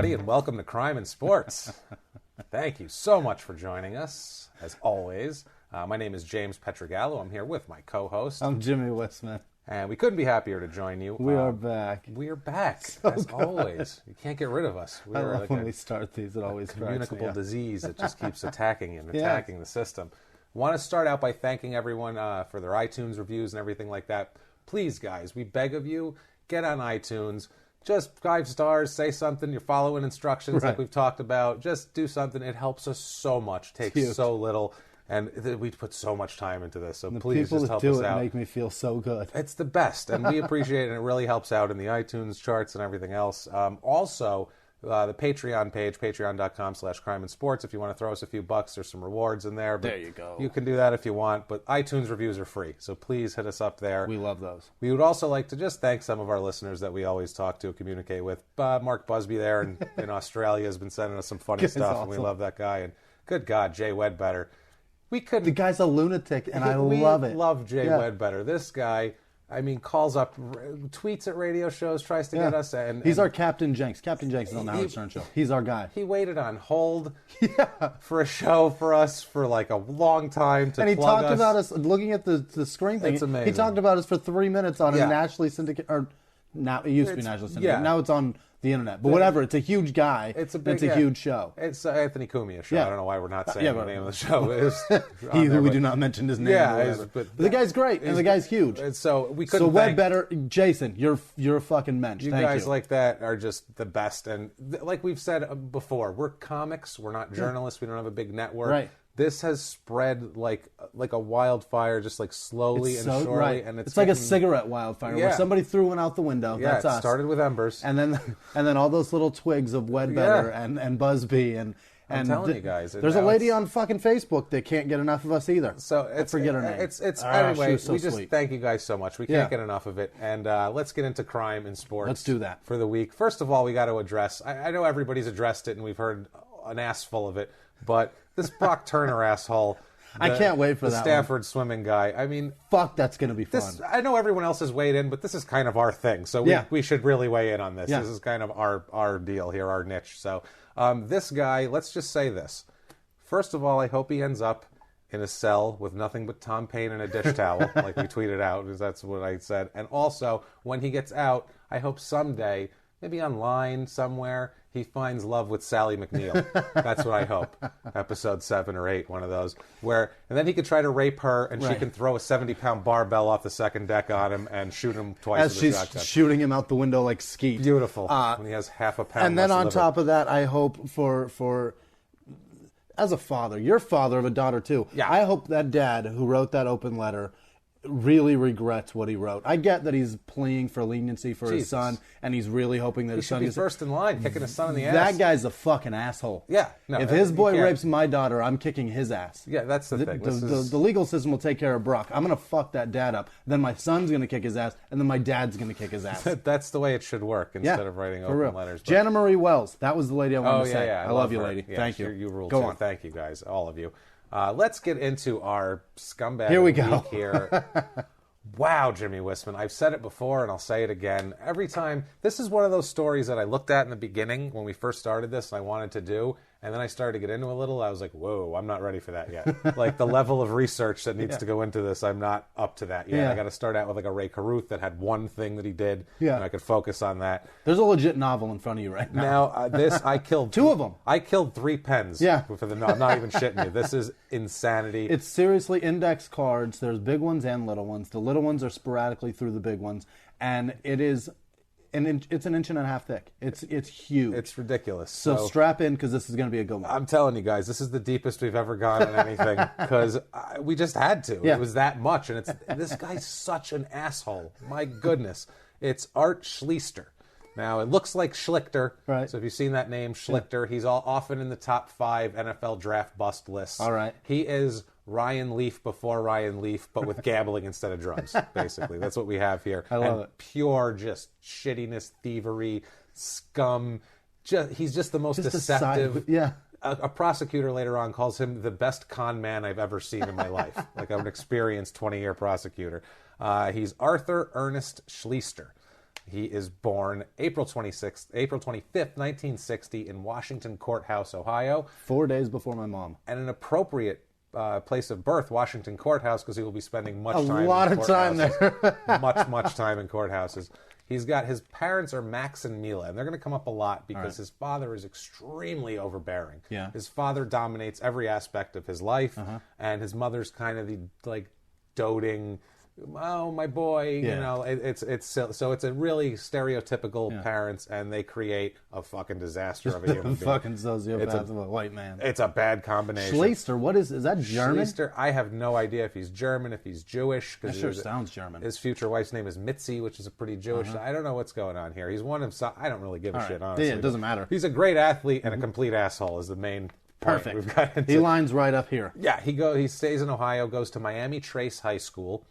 everybody, and welcome to Crime and Sports. Thank you so much for joining us, as always. My name is James Pietragallo. I'm here with my co-host. I'm Jimmie Whisman. And we couldn't be happier to join you. We are back. We are back, as always. You can't get rid of us. I love when we start these. It always cracks me up. Communicable disease that just keeps attacking you and attacking the system. Want to start out by thanking everyone for their iTunes reviews and everything like that. Please, guys, we beg of you, get on iTunes. Just 5 stars, say something. You're following instructions like we've talked about. Just do something. It helps us so much. Takes so little. And we put so much time into this. So please just help us out. People that do it make me feel so good. It's the best. And we appreciate it. And it really helps out in the iTunes charts and everything else. Also, the Patreon page, patreon.com/crimeandsports. If you want to throw us a few bucks, there's some rewards in there. But there you go. You can do that if you want. But iTunes reviews are free. So please hit us up there. We love those. We would also like to just thank some of our listeners that we always talk to, communicate with. Mark Busby there in Australia has been sending us some funny stuff. Awesome. And we love that guy. And good God, Jay Wedbetter. The guy's a lunatic, and I love it. We love Jay Wedbetter. This guy, I mean, calls up, tweets at radio shows, tries to get us. And he's our Captain Jenks. Captain Jenks is on the Howard Stern Show. He's our guy. He waited on hold for a show for us for like a long time to and he plug talked about us, looking at the screen thing. It's amazing. He talked about us for 3 minutes on a nationally syndicated, or now it used to be nationally syndicated. Now it's on the internet. But whatever, it's a huge guy. It's a huge show. It's Anthony Cumia show. I don't know why we're not saying the name of the show. He who we do not mention his name. But the guy's great, and the guy's huge. And so we couldn't. So Wedbetter, Jason, you're a fucking mensch. You guys like that are just the best. And like we've said before, we're comics. We're not journalists. We don't have a big network. Right. This has spread like a wildfire, just like slowly and surely, and it's like a cigarette wildfire where somebody threw one out the window. Yeah, that's us. It started with embers, and then all those little twigs of Wedbetter and Busby and. I'm telling you guys, there's a lady on fucking Facebook that can't get enough of us either. So forget her name. Anyway. We just thank you guys so much. We can't get enough of it, and let's get into crime and sports. Let's do that for the week. First of all, we got to address. I know everybody's addressed it, and we've heard an ass full of it, but this Brock Turner asshole. I can't wait for that. The Stafford swimming guy. I mean, fuck, that's going to be fun. I know everyone else has weighed in, but this is kind of our thing, so we should really weigh in on this. This is kind of our deal here, our niche. So this guy, let's just say this. First of all, I hope he ends up in a cell with nothing but Tom Paine and a dish towel, like we tweeted out, because that's what I said. And also, when he gets out, I hope someday, maybe online somewhere, he finds love with Sally McNeil. That's what I hope. Episode 7 or 8, one of those. And then he could try to rape her, and she can throw a 70-pound barbell off the second deck on him and shoot him twice as she's shooting him out the window like Skeet. Beautiful. When he has half a pound. And then on top of that, I hope for as a father, you're father of a daughter too. Yeah. I hope that dad who wrote that open letter really regrets what he wrote. I get that he's pleading for leniency for his son, and he's really hoping that his son is first in line, kicking his son in the ass. That guy's a fucking asshole. Yeah. No, if his boy rapes my daughter, I'm kicking his ass. Yeah, that's the thing. The legal system will take care of Brock. I'm going to fuck that dad up. Then my son's going to kick his ass, and then my dad's going to kick his ass. That's the way it should work instead of writing open letters. Jana Marie Wells. That was the lady I wanted to say. Yeah. I love you, lady. Yeah, Thank you. You rule Go too. on. Thank you, guys, all of you. Let's get into our scumbag Here we week go. here. Wow, Jimmie Whisman. I've said it before, and I'll say it again. Every time, this is one of those stories that I looked at in the beginning when we first started this and I wanted to do, and then I started to get into a little. I was like, whoa, I'm not ready for that yet. Like, the level of research that needs to go into this, I'm not up to that yet. I got to start out with like a Ray Carruth that had one thing that he did, and I could focus on that. There's a legit novel in front of you right now. Now, I killed... 2 of them. I killed 3 pens. Yeah. I'm not even shitting you. This is insanity. It's seriously index cards. There's big ones and little ones. The little ones are sporadically through the big ones. And it is... it's an inch and a half thick. It's huge. It's ridiculous. So strap in, because this is going to be a good one. I'm telling you guys, this is the deepest we've ever gone on anything, because we just had to. Yeah. It was that much, and this guy's such an asshole. My goodness. It's Art Schlichter. Now, it looks like Schlichter. Right. So if you've seen that name, Schlichter, he's often in the top 5 NFL draft bust lists. All right. He is Ryan Leaf before Ryan Leaf, but with gambling instead of drugs, basically. That's what we have here. I love it. Pure just shittiness, thievery, scum. He's just the most deceptive. Yeah. A prosecutor later on calls him the best con man I've ever seen in my life. Like an experienced 20-year prosecutor. He's Arthur Ernest Schlichter. He is born April 25th, 1960 in Washington Courthouse, Ohio. 4 days before my mom. And an appropriate place of birth, Washington Courthouse, because he will be spending much time a lot of time there. much time in courthouses. He's got, his parents are Max and Mila, and they're going to come up a lot because his father is extremely overbearing. Yeah. His father dominates every aspect of his life, and his mother's kind of the, like, doting, oh, my boy, you know, it's so it's a really stereotypical parents, and they create a fucking disaster of a human being. Fucking sociopath of a white man. It's a bad combination. Schlichter, is that German? Schlichter, I have no idea if he's German, if he's Jewish. That sure sounds German. His future wife's name is Mitzi, which is a pretty Jewish. I don't know what's going on here. He's one of some, I don't really give a shit, honestly. Yeah, it doesn't matter. He's a great athlete and a complete asshole is the main Perfect. We've got into. He lines right up here. Yeah, he stays in Ohio, goes to Miami Trace High School,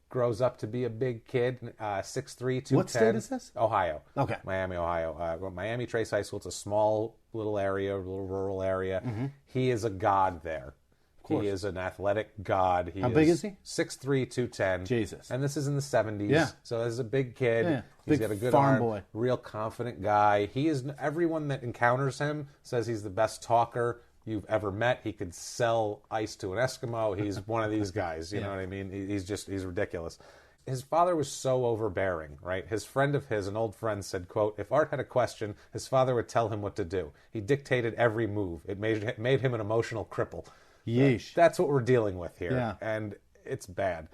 grows up to be a big kid, 6'3", 210. What state is this? Ohio. Okay. Miami, Ohio. Miami Trace High School, it's a small little area, little rural area. He is a god there. He is an athletic god. How big is he? 6'3", 210. Jesus. And this is in the 70s. Yeah. So as a big kid, big he's got a good farm arm, boy. Real confident guy. Everyone that encounters him says he's the best talker you've ever met. He could sell ice to an Eskimo. He's one of these guys. You know what I mean? He's ridiculous. His father was so overbearing, right? His friend of his, an old friend, said, quote, if Art had a question, his father would tell him what to do. He dictated every move. It made him an emotional cripple. Yeesh. That's what we're dealing with here. Yeah. And it's bad.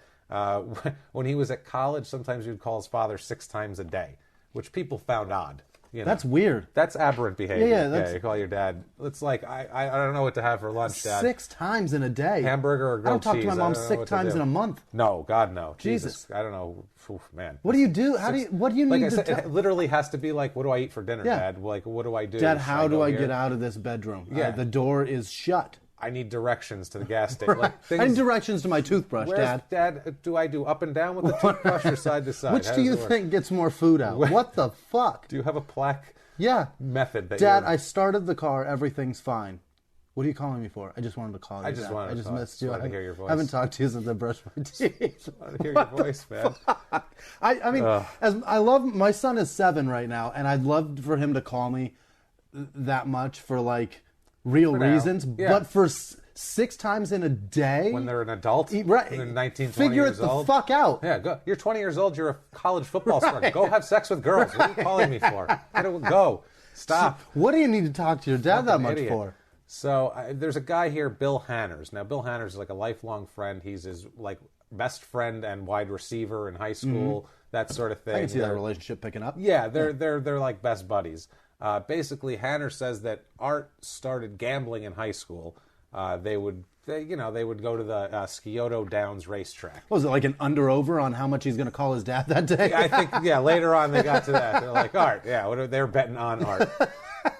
When he was at college, sometimes he would call his father 6 times a day, which people found odd. You know, that's weird. That's aberrant behavior. Yeah, you call your dad. It's like, I don't know what to have for lunch, Dad. 6 times in a day. Hamburger or grilled cheese. I don't talk to my mom 6 times in a month. No, God, no. Jesus. I don't know. Oof, man. What do you do? What do you need like I said, to it literally has to be like, what do I eat for dinner, Dad? Like, what do I do? Dad, how do I get out of this bedroom? Yeah. The door is shut. I need directions to the gas station. Like, I need directions to my toothbrush, Dad. Dad, do I do up and down with the toothbrush or side to side? Which do you think gets more food out? What the fuck? Do you have a plaque method? That Dad, I started the car. Everything's fine. What are you calling me for? I just wanted to call you. I just wanted to missed you. I hear your voice. I haven't talked to you since I brushed my teeth. I want to hear your voice, man. I mean, as I love, my son is 7 right now, and I'd love for him to call me that much for like real reasons, but for 6 times in a day when they're an adult, right? When they're 19, 20 figure years it the old. fuck out. Yeah, go. You're 20 years old. You're a college football star. Go have sex with girls. What are you calling me for? Go. Stop. What do you need to talk to your dad that much for? So there's a guy here, Bill Hanners. Now, Bill Hanners is like a lifelong friend. He's his like best friend and wide receiver in high school, that sort of thing. I can see that relationship picking up. Yeah, they're like best buddies. Basically, Hanners says that Art started gambling in high school. They would go to the Scioto Downs racetrack. Was it like an under-over on how much he's going to call his dad that day? I think, later on they got to that. They're like, Art, they're betting on Art.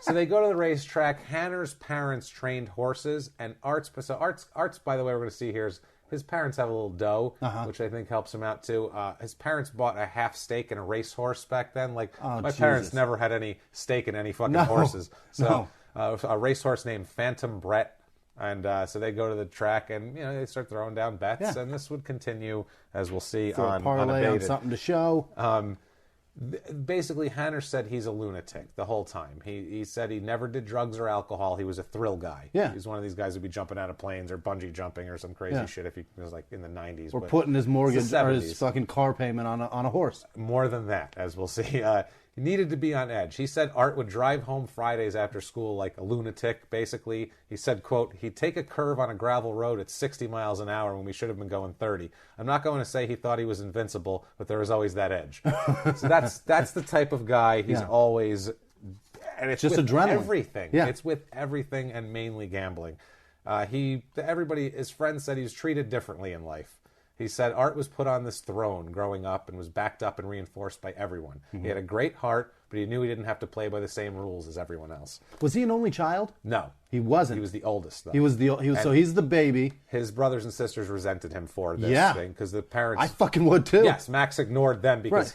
So they go to the racetrack. Hanner's parents trained horses, and Art's, by the way, we're going to see here is his parents have a little dough, which I think helps him out too. His parents bought a half stake in a racehorse back then. My parents never had any stake in any fucking horses. So a racehorse named Phantom Brett. And so they go to the track, and they start throwing down bets, and this would continue, as we'll see, on parlay, on something to show. Basically, Hanner said he's a lunatic the whole time. He said he never did drugs or alcohol. He was a thrill guy. Yeah. He's one of these guys who'd be jumping out of planes or bungee jumping or some crazy shit if he was like in the 90s. Or putting his mortgage or his fucking car payment on a horse. More than that, as we'll see. He needed to be on edge. He said Art would drive home Fridays after school like a lunatic, basically. He said, quote, he'd take a curve on a gravel road at 60 miles an hour when we should have been going 30. I'm not going to say he thought he was invincible, but there was always that edge. So that's the type of guy he's always... And it's just with adrenaline. Everything. Yeah. It's with everything and mainly gambling. His friends said he was treated differently in life. He said Art was put on this throne growing up and was backed up and reinforced by everyone. He had a great heart, but he knew he didn't have to play by the same rules as everyone else. Was he an only child? No. He wasn't. He was the oldest, though. So he's the baby. His brothers and sisters resented him for this thing because the parents... I fucking would too. Yes, Max ignored them because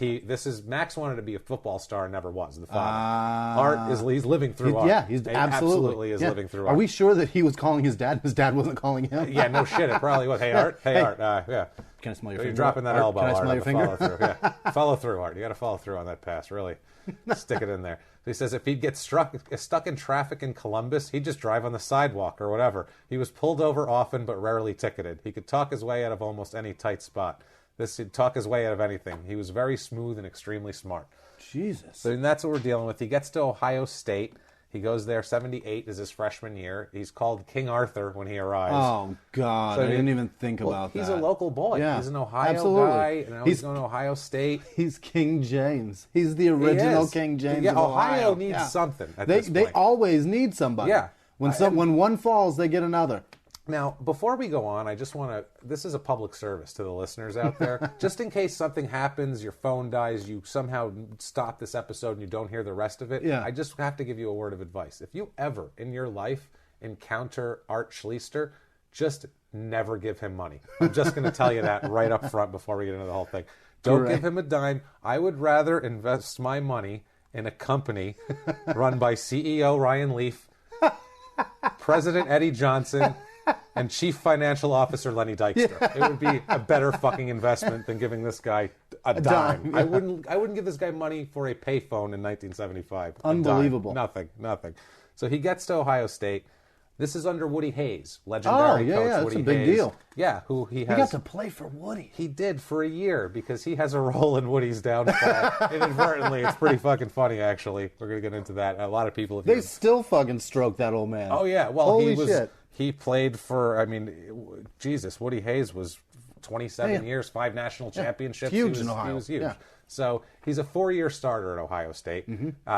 Max wanted to be a football star and never was, the father. Art he's living through Art. Yeah, he's absolutely is living through Art. Are we sure that he was calling his dad and his dad wasn't calling him? Yeah, no shit, it probably was. Hey, Art. Hey, Art. Yeah. Can I smell your You're finger? dropping that elbow, Can I Art, smell on your the finger? follow through. Yeah. Follow through, Art. You got to follow through on that pass. Really stick it in there. So he says if he'd get stuck in traffic in Columbus, he'd just drive on the sidewalk or whatever. He was pulled over often, but rarely ticketed. He could talk his way out of almost any tight spot. He'd talk his way out of anything. He was very smooth and extremely smart. Jesus. So that's what we're dealing with. He gets to Ohio State. He goes there. 78 is his freshman year. He's called King Arthur when he arrives. Oh, God. I didn't even think about that. He's a local boy. Yeah, He's an Ohio absolutely. guy. And now he's going to Ohio State. He's King James. He's the original King James of Ohio Ohio. needs something at this point. They always need somebody. Yeah. When one falls, they get another. Now, before we go on, I just want to... This is a public service to the listeners out there. Just in case something happens, your phone dies, you somehow stop this episode and you don't hear the rest of it, I just have to give you a word of advice. If you ever in your life encounter Art Schlichter, just never give him money. I'm just going to tell you that right up front before we get into the whole thing. Don't give him a dime. I would rather invest my money in a company run by CEO Ryan Leaf, President Eddie Johnson, and Chief Financial Officer Lenny Dykstra. It would be a better fucking investment than giving this guy a dime. Yeah. I wouldn't give this guy money for a payphone in 1975. Unbelievable. Nothing. So he gets to Ohio State. This is under Woody Hayes, legendary coach that's Woody a big Hayes. deal. Yeah, who he has. He got to play for Woody. He did for a year because he has a role in Woody's downfall. Inadvertently, it's pretty fucking funny, actually. We're going to get into that. A lot of people... They still fucking stroke that old man. Oh, yeah. Well, Holy shit. He played for, Jesus, Woody Hayes was 27 years, 5 national championships. Huge in Ohio. He was huge. Yeah. So he's a 4-year starter at Ohio State.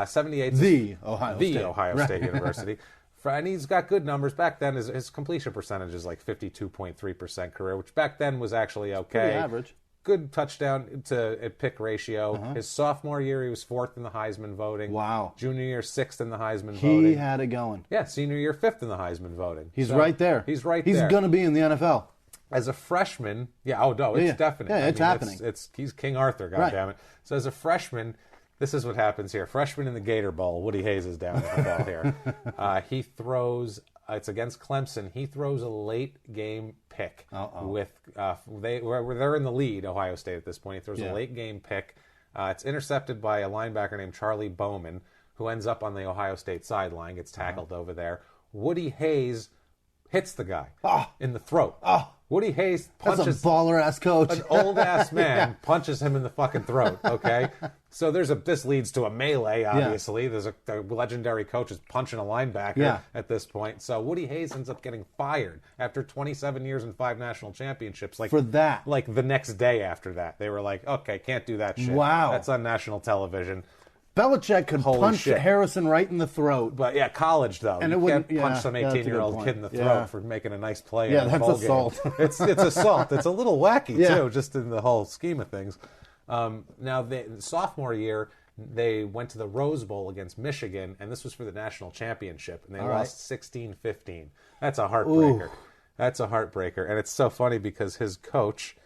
78. The Ohio State. State University. And he's got good numbers. Back then, his completion percentage is like 52.3% career, which back then was actually okay. Pretty average. Good touchdown to pick ratio. His sophomore year, he was 4th in the Heisman voting. Wow. Junior year, 6th in the Heisman voting. He had it going. Yeah, senior year, 5th in the Heisman voting. He's right there. He's right there. He's going to be in the NFL. As a freshman, it's definite. Yeah, it's happening. He's King Arthur, goddammit. So as a freshman, this is what happens here. Freshman in the Gator Bowl, Woody Hayes is down with the ball here. He throws... it's against Clemson. He throws a late game pick with they're in the lead, Ohio State at this point. He throws a late game pick. It's intercepted by a linebacker named Charlie Bowman, who ends up on the Ohio State sideline, gets tackled over there. Woody Hayes hits the guy in the throat. Woody Hayes punches... That's a baller-ass coach. An old-ass man punches him in the fucking throat, okay? So this leads to a melee, obviously. There's the legendary coach is punching a linebacker at this point. So Woody Hayes ends up getting fired after 27 years and 5 national championships. For that? Like the next day after that. They were like, okay, can't do that shit. Wow. That's on national television. Belichick could punch Harrison right in the throat. But college though. And you can't punch some 18-year-old kid in the throat for making a nice play. Yeah, in a that's bowl assault. Game. It's assault. It's a little wacky too, just in the whole scheme of things. Now, the sophomore year, they went to the Rose Bowl against Michigan, and this was for the national championship, and they lost 16-15. That's a heartbreaker. That's a heartbreaker, and it's so funny because his coach.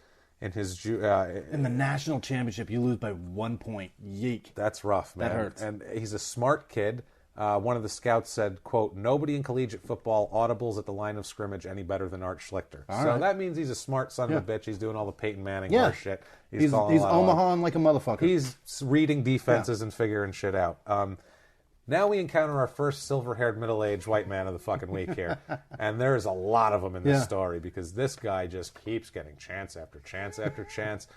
In the national championship, you lose by 1 point. Yeek. That's rough, man. That hurts. And he's a smart kid. One of the scouts said, quote, "Nobody in collegiate football audibles at the line of scrimmage any better than Art Schlichter." That means he's a smart son of a bitch. He's doing all the Peyton Manning horse shit. He's Omaha like a motherfucker. He's reading defenses and figuring shit out. Now we encounter our first silver-haired, middle-aged white man of the fucking week here. And there's a lot of them in this story because this guy just keeps getting chance after chance after chance.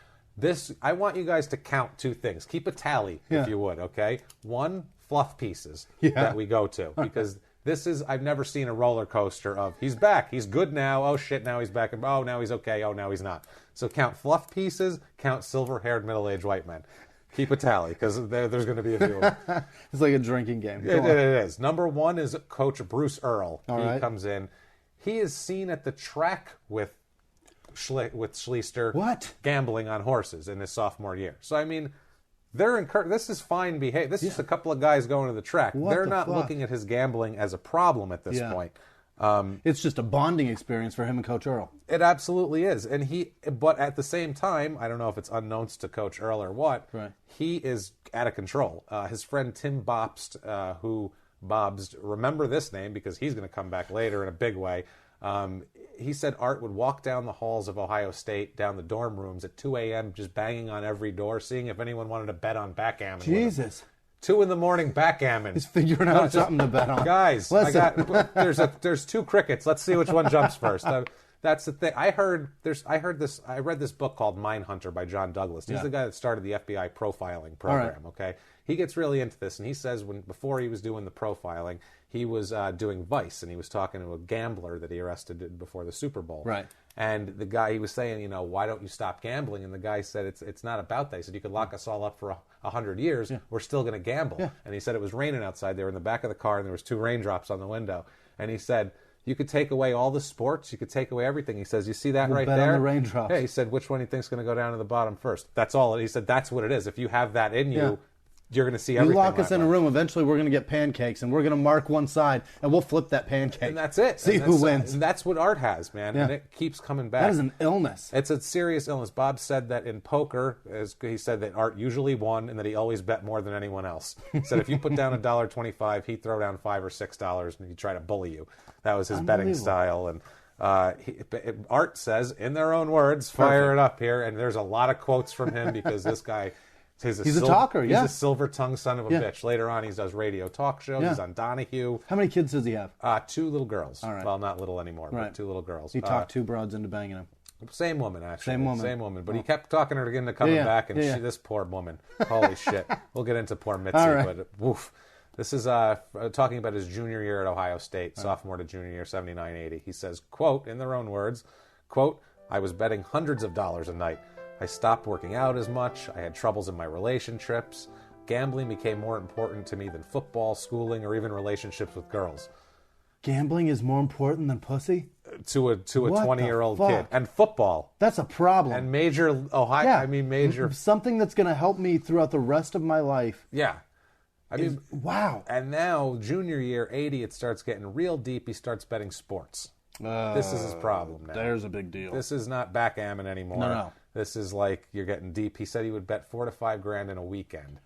I want you guys to count 2 things. Keep a tally, if you would, okay? 1, fluff pieces that we go to. Because I've never seen a roller coaster of, he's back, he's good now, oh shit, now he's back, oh, now he's okay, oh, now he's not. So count fluff pieces, count silver-haired, middle-aged white men. Keep a tally, because there's going to be a few of them. It's like a drinking game. It is. Number 1 is Coach Bruce Earl. He comes in. He is seen at the track with Schlichter gambling on horses in his sophomore year. So, I mean, this is fine behavior. This is just a couple of guys going to the track. They're not looking at his gambling as a problem at this point. It's just a bonding experience for him and Coach Earl. It absolutely is. But at the same time, I don't know if it's unknowns to Coach Earl or what, he is out of control. His friend Tim Bobst, remember this name because he's going to come back later in a big way. He said Art would walk down the halls of Ohio State, down the dorm rooms at 2 a.m., just banging on every door, seeing if anyone wanted to bet on backgammon. Jesus. 2 a.m. backgammon. He's figuring out something to bet on. Guys, there's 2 crickets. Let's see which one jumps first. That's the thing. I read this book called Mindhunter by John Douglas. He's the guy that started the FBI profiling program. Okay, he gets really into this, and he says before he was doing the profiling, he was doing Vice, and he was talking to a gambler that he arrested before the Super Bowl. Right. And the guy, he was saying, why don't you stop gambling? And the guy said, it's not about that. He said, you could lock us all up for 100 years. Yeah. We're still going to gamble. Yeah. And he said it was raining outside. They were in the back of the car, and there was 2 raindrops on the window. And he said, you could take away all the sports. You could take away everything. He says, you see that right bet there? On the raindrops. Yeah, he said, which one do you think is going to go down to the bottom first? That's all. He said, that's what it is. If you have that in you, you're going to see everything. You lock us in a room, eventually we're going to get pancakes, and we're going to mark one side, and we'll flip that pancake. And that's it. See who wins. And that's what Art has, man. Yeah. And it keeps coming back. That is an illness. It's a serious illness. Bob said that in poker, he said that Art usually won, and that he always bet more than anyone else. He said if you put down $1.25, he'd throw down $5 or $6, and he'd try to bully you. That was his betting style. And Art says, in their own words, fire it up here. And there's a lot of quotes from him because this guy... He's a talker, He's a silver-tongued son of a bitch. Later on, he does radio talk shows. He's on Donahue. How many kids does he have? 2 little girls. All right. Well, not little anymore, but 2 little girls. He talked 2 broads into banging him. Same woman, actually. Same woman. But he kept talking her into coming back, and this poor woman. Holy shit. We'll get into poor Mitzi, but woof. This is talking about his junior year at Ohio State, sophomore to junior year, 79-80. He says, quote, in their own words, quote, I was betting hundreds of dollars a night. I stopped working out as much. I had troubles in my relationships. Gambling became more important to me than football, schooling, or even relationships with girls. Gambling is more important than pussy? To a 20-year-old kid. And football. That's a problem. And major Ohio, major... Something that's going to help me throughout the rest of my life. Yeah. Wow. And now, junior year, 80, it starts getting real deep. He starts betting sports. This is his problem now. There's a big deal. This is not backgammon anymore. No. This is like you're getting deep. He said he would bet $4,000 to $5,000 in a weekend.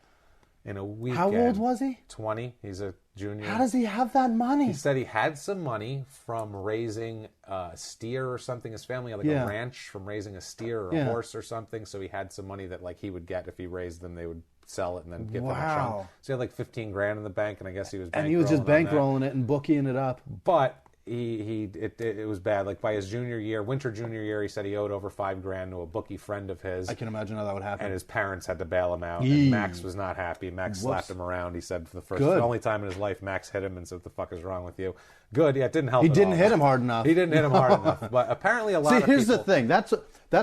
How old was he? 20. He's a junior. How does he have that money? He said he had some money from raising a steer or something. His family had a ranch from raising a steer or a horse or something. So he had some money that he would get if he raised them. They would sell it and then give him a chunk. So he had $15,000 in the bank, and I guess he was and he was just bankrolling it and bookieing it up. But it was bad. By his winter junior year, he said he owed over $5,000 to a bookie friend of his. I can imagine how that would happen. And his parents had to bail him out. And Max was not happy. Max slapped him around. He said for the only time in his life, Max hit him and said, "What the fuck is wrong with you?" Good. Yeah, it didn't help. He didn't hit him hard enough. He didn't hit him hard enough. But apparently, a lot of people. See, here's the thing. That's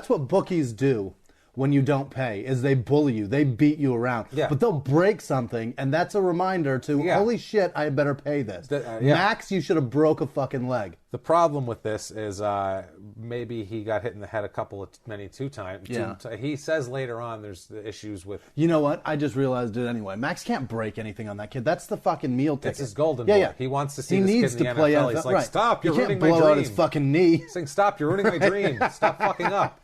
what bookies do. When you don't pay, is they bully you, they beat you around. Yeah. But they'll break something, and that's a reminder to, holy shit, I better pay this. Max, you should have broke a fucking leg. The problem with this is maybe he got hit in the head too times. Yeah. He says later on there's the issues with... You know what? I just realized it anyway. Max can't break anything on that kid. That's the fucking meal ticket. It's his golden boy. Yeah. He wants to see this kid in the NFL. He's like, stop, you're ruining my dream. You can't blow out his fucking knee. He's saying, stop, you're ruining my dream. Stop fucking up.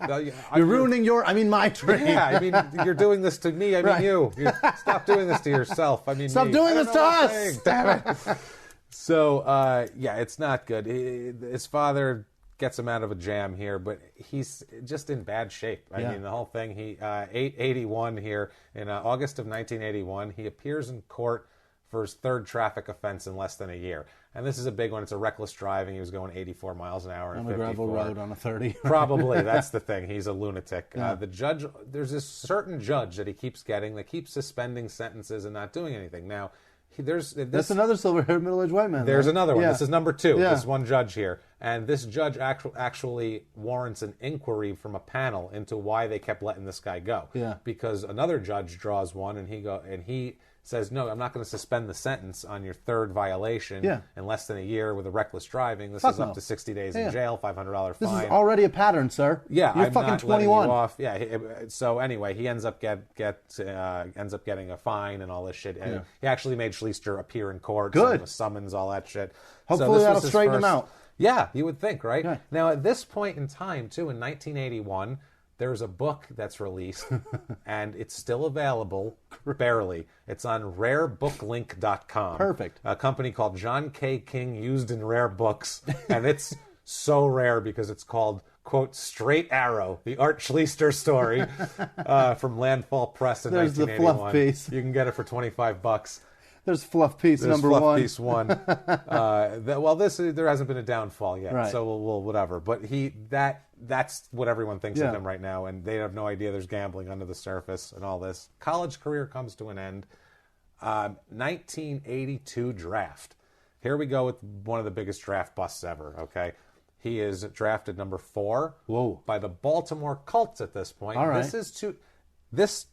You're ruining my dream. Yeah, you're doing this to me. You. Stop doing this to yourself. Stop doing this to us. Damn it. So, it's not good. His father gets him out of a jam here, but he's just in bad shape. I mean, the whole thing, 81 here, in August of 1981, he appears in court for his 3rd traffic offense in less than a year. And this is a big one. It's a reckless driving. He was going 84 miles an hour. On a gravel road on a 30. Probably. That's the thing. He's a lunatic. Yeah. The judge, there's this certain judge that he keeps getting that keeps suspending sentences and not doing anything. Now, that's another silver-haired middle-aged white man. There's another one. Yeah. This is number 2. Yeah. This one judge here. And this judge actually warrants an inquiry from a panel into why they kept letting this guy go. Yeah. Because another judge draws one and he says, no, I'm not going to suspend the sentence on your 3rd violation in less than a year with a reckless driving. This is up to 60 days in jail, $500 fine. This is already a pattern, sir. Yeah, you're fucking 21. You off. Yeah. So anyway, he ends up ends up getting a fine and all this shit. And he actually made Schlichter appear in court. Good. So summons, all that shit. Hopefully that'll straighten him out. Yeah, you would think, right? Okay. Now, at this point in time, too, in 1981, there's a book that's released, and it's still available, barely. It's on rarebooklink.com. Perfect. A company called John K. King Used in Rare Books, and it's so rare because it's called, quote, Straight Arrow, the Art Schlichter story from Landfall Press in 1981. There's the fluff piece. You can get it for $25. There's fluff piece number one. There's fluff piece one. There hasn't been a downfall yet, right. So we'll whatever. But that's what everyone thinks of him right now, and they have no idea there's gambling under the surface and all this. College career comes to an end. 1982 draft. Here we go with one of the biggest draft busts ever, okay? He is drafted number 4 by the Baltimore Colts at this point. All right. This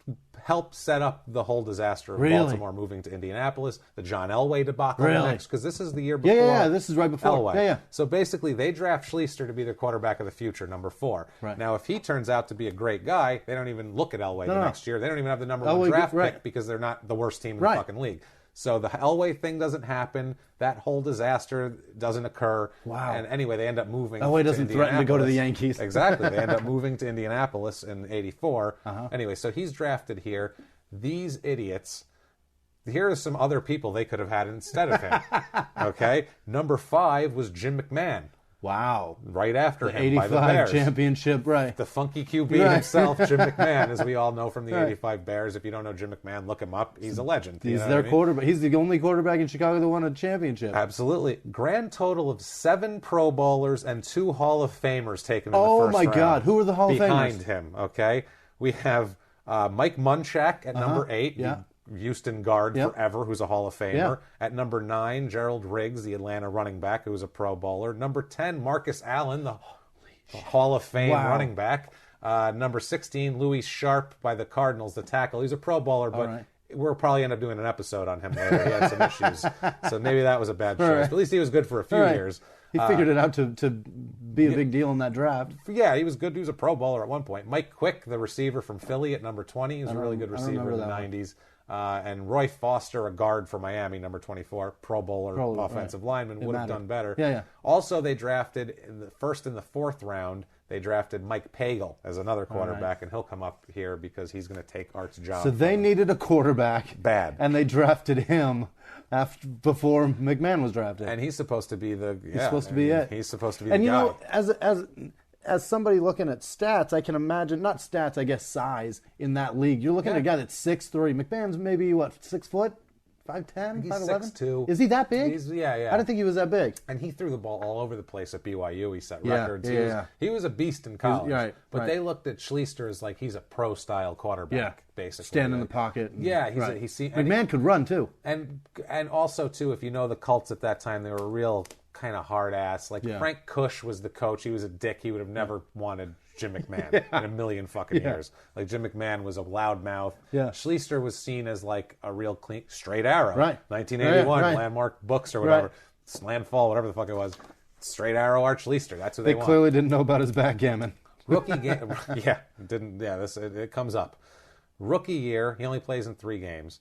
helped set up the whole disaster of Baltimore moving to Indianapolis, the John Elway debacle next, because this is the year before. Yeah, this is right before Elway. Yeah. So basically, they draft Schlichter to be their quarterback of the future, number 4. Right. Now, if he turns out to be a great guy, they don't even look at Elway next year. They don't even have the number 1 draft pick because they're not the worst team in the fucking league. So the Elway thing doesn't happen. That whole disaster doesn't occur. Wow. And anyway, they end up moving Elway doesn't threaten to go to the Yankees. Exactly. They end up moving to Indianapolis in 84. Anyway, so he's drafted here. These idiots, here are some other people they could have had instead of him. Okay? Number 5 was Jim McMahon. Wow. Right after him by the Bears. 85 championship, right. The funky QB himself, Jim McMahon, as we all know from the 85 Bears. If you don't know Jim McMahon, look him up. He's a legend. He's their quarterback. He's the only quarterback in Chicago that won a championship. Absolutely. Grand total of 7 Pro Bowlers and 2 Hall of Famers taken in the first round. Oh, my God. Who are the Hall of Famers? Behind him, okay? We have Mike Munchak at number 8. Yeah. Houston guard forever, who's a Hall of Famer. Yeah. At number 9, Gerald Riggs, the Atlanta running back, who was a Pro Bowler. Number 10, Marcus Allen, the Hall of Fame running back. Number 16, Louis Sharp by the Cardinals, the tackle. He's a Pro Bowler, but we'll probably end up doing an episode on him later. He had some issues, so maybe that was a bad choice. But at least he was good for a few years. He figured it out to be a big deal in that draft. Yeah, he was good. He was a Pro Bowler at one point. Mike Quick, the receiver from Philly at number 20. He was a really good receiver in the 90s. And Roy Foster, a guard for Miami, number 24, Pro Bowler, offensive lineman, would have done better. Yeah. Also, they drafted in the 4th round, they drafted Mike Pagel as another quarterback, and he'll come up here because he's going to take Art's job. So they needed a quarterback. Bad. And they drafted him before McMahon was drafted. And he's supposed to be the He's supposed to be it. He's supposed to be the guy. And you know, as somebody looking at stats, I can imagine, not stats, I guess size in that league. You're looking at a guy that's 6'3". McMahon's maybe, 6 foot? 5'10", 5'11"? 6'2". Is he that big? Yeah. I didn't think he was that big. And he threw the ball all over the place at BYU. He set records. He was a beast in college. But they looked at Schlichter as like he's a pro-style quarterback, basically. Stand in the pocket. McMahon could run, too. And also, too, if you know the Colts at that time, they were real kind of hard ass. Frank Cush was the coach. He was a dick. He would have never wanted Jim McMahon in a million fucking years. Jim McMahon was a loudmouth. Schlichter was seen as like a real clean, straight arrow. 1981, landmark books or whatever. Landfall, whatever the fuck it was. Straight arrow Art Schlichter. That's who they want. They clearly didn't know about his backgammon. Rookie game. It comes up. Rookie year, he only plays in 3 games.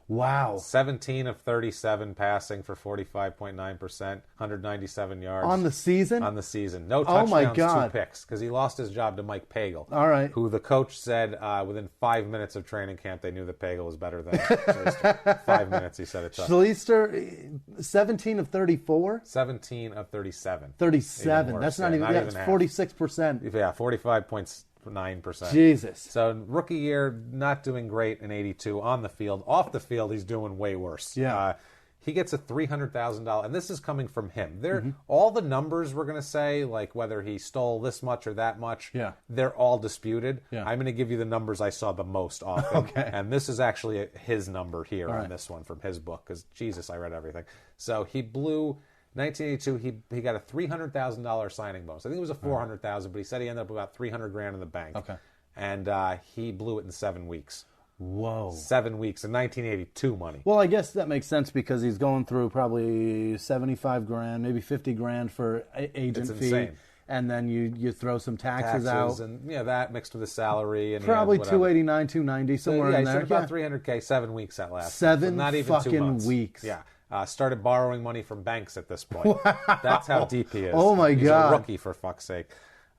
Wow. 17 of 37 passing for 45.9%, 197 yards. On the season? On the season. No touchdowns, 2 picks, because he lost his job to Mike Pagel. All right. Who the coach said within 5 minutes of training camp, they knew that Pagel was better than Schlichter. 5 minutes, he said it tough. Schlichter, 17 of 34? 17 of 37. 37. That's not even, that's 46%. Yeah, 45.9%. Jesus. So rookie year, not doing great in 82 on the field. Off the field, he's doing way worse. Yeah. He gets a $300,000, and this is coming from him. All the numbers we're going to say, like whether he stole this much or that much, they're all disputed. I'm going to give you the numbers I saw the most often. Okay. And this is actually his number here on this one from his book, because Jesus, I read everything. So he blew... 1982, he got a $300,000 signing bonus. I think it was a $400,000, but he said he ended up with about $300,000 in the bank. Okay. And he blew it in 7 weeks. Whoa. 7 weeks in 1982 money. Well, I guess that makes sense because he's going through probably $75,000, maybe $50,000 for agent fee. Insane. And then you throw some taxes out. And that mixed with his salary. And probably $289,000, $290,000, somewhere in there. He said about $300,000, 7 weeks that last. 7 not even fucking 2 months. weeks. Yeah. Started borrowing money from banks at this point. Wow. That's how deep he is. Oh, my God. He's a rookie, for fuck's sake.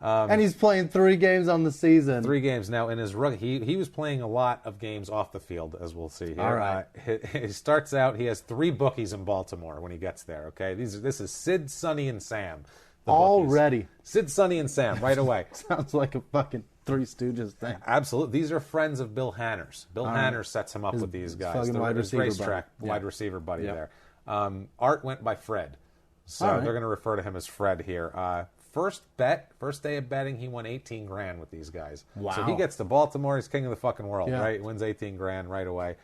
And he's playing 3 games on the season. 3 games. Now, in his rookie, he was playing a lot of games off the field, as we'll see here. All right. He starts out, he has 3 bookies in Baltimore when he gets there, okay? This is Sid, Sonny, and Sam. Already. Sid, Sonny, and Sam right away. Sounds like a fucking Three Stooges thing. Absolutely. These are friends of Bill Hanners. Bill Hanners sets him up with these guys. His racetrack wide receiver buddy there. Art went by Fred. So they're going to refer to him as Fred here. First day of betting, he won 18 grand with these guys. Wow. So he gets to Baltimore, he's king of the fucking world, right? Wins 18 grand right away.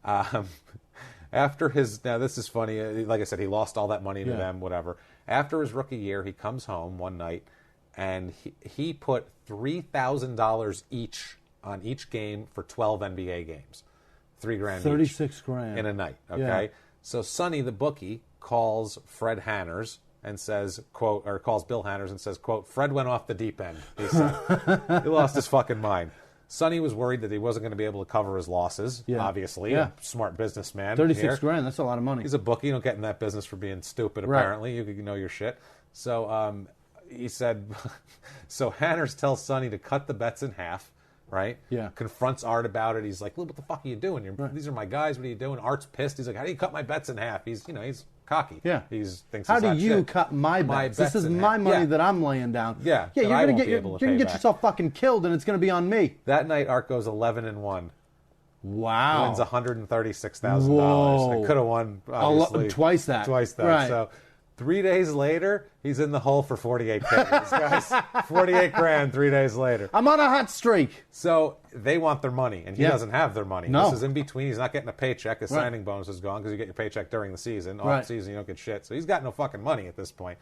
After now this is funny, like I said, he lost all that money to them, whatever. After his rookie year, he comes home one night, and he put $3,000 each on each game for 12 NBA games. $3 grand 36 grand. In a night, okay? So Sonny, the bookie, calls Fred Hanners and says, quote, or calls Bill Hanners and says, quote, Fred went off the deep end, he said. He lost his fucking mind. Sonny was worried that he wasn't going to be able to cover his losses, obviously. A smart businessman. 36 grand, that's a lot of money. He's a bookie. You don't get in that business for being stupid, apparently. You know your shit. So he said, so Hanners tells Sonny to cut the bets in half, right? Yeah. Confronts Art about it. He's like, look, what the fuck are you doing? These are my guys. What are you doing? Art's pissed. He's like, how do you cut my bets in half? He's cocky. Yeah. Thinks how he's do you shit. cut my bets? This is my money that I'm laying down. Yeah. You're gonna get yourself fucking killed, and it's gonna be on me. That night, Art goes 11-1. Wow. Wins $136,000. I could have won obviously twice that. Right. So 3 days later, he's in the hole for 48K. This guy's 48 grand 3 days later. I'm on a hot streak. So they want their money, and he doesn't have their money. No. This is in between. He's not getting a paycheck. His signing bonus is gone because you get your paycheck during the season. Off season, you don't get shit. So he's got no fucking money at this point.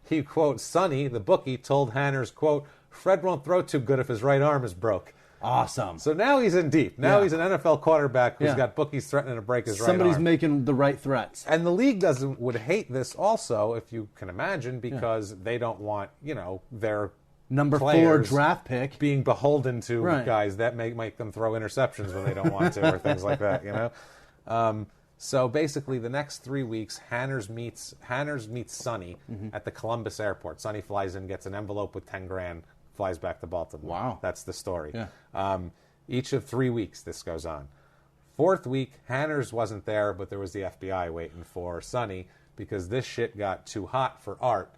He, quote, Sonny, the bookie, told Hanners, quote, Fred won't throw too good if his right arm is broke. Awesome. So now he's in deep. Now he's an NFL quarterback who's got bookies threatening to break his right arm. Somebody's making the right threats. And the league would hate this also, if you can imagine, because they don't want, their number 4 draft pick being beholden to guys that make them throw interceptions when they don't want to or things like that, So basically, the next 3 weeks, Hanners meets Sonny at the Columbus airport. Sonny flies in, gets an envelope with 10 grand, flies back to Baltimore. Wow. That's the story. Yeah. Each of 3 weeks, this goes on. 4th week, Hanners wasn't there, but there was the FBI waiting for Sonny because this shit got too hot for Art.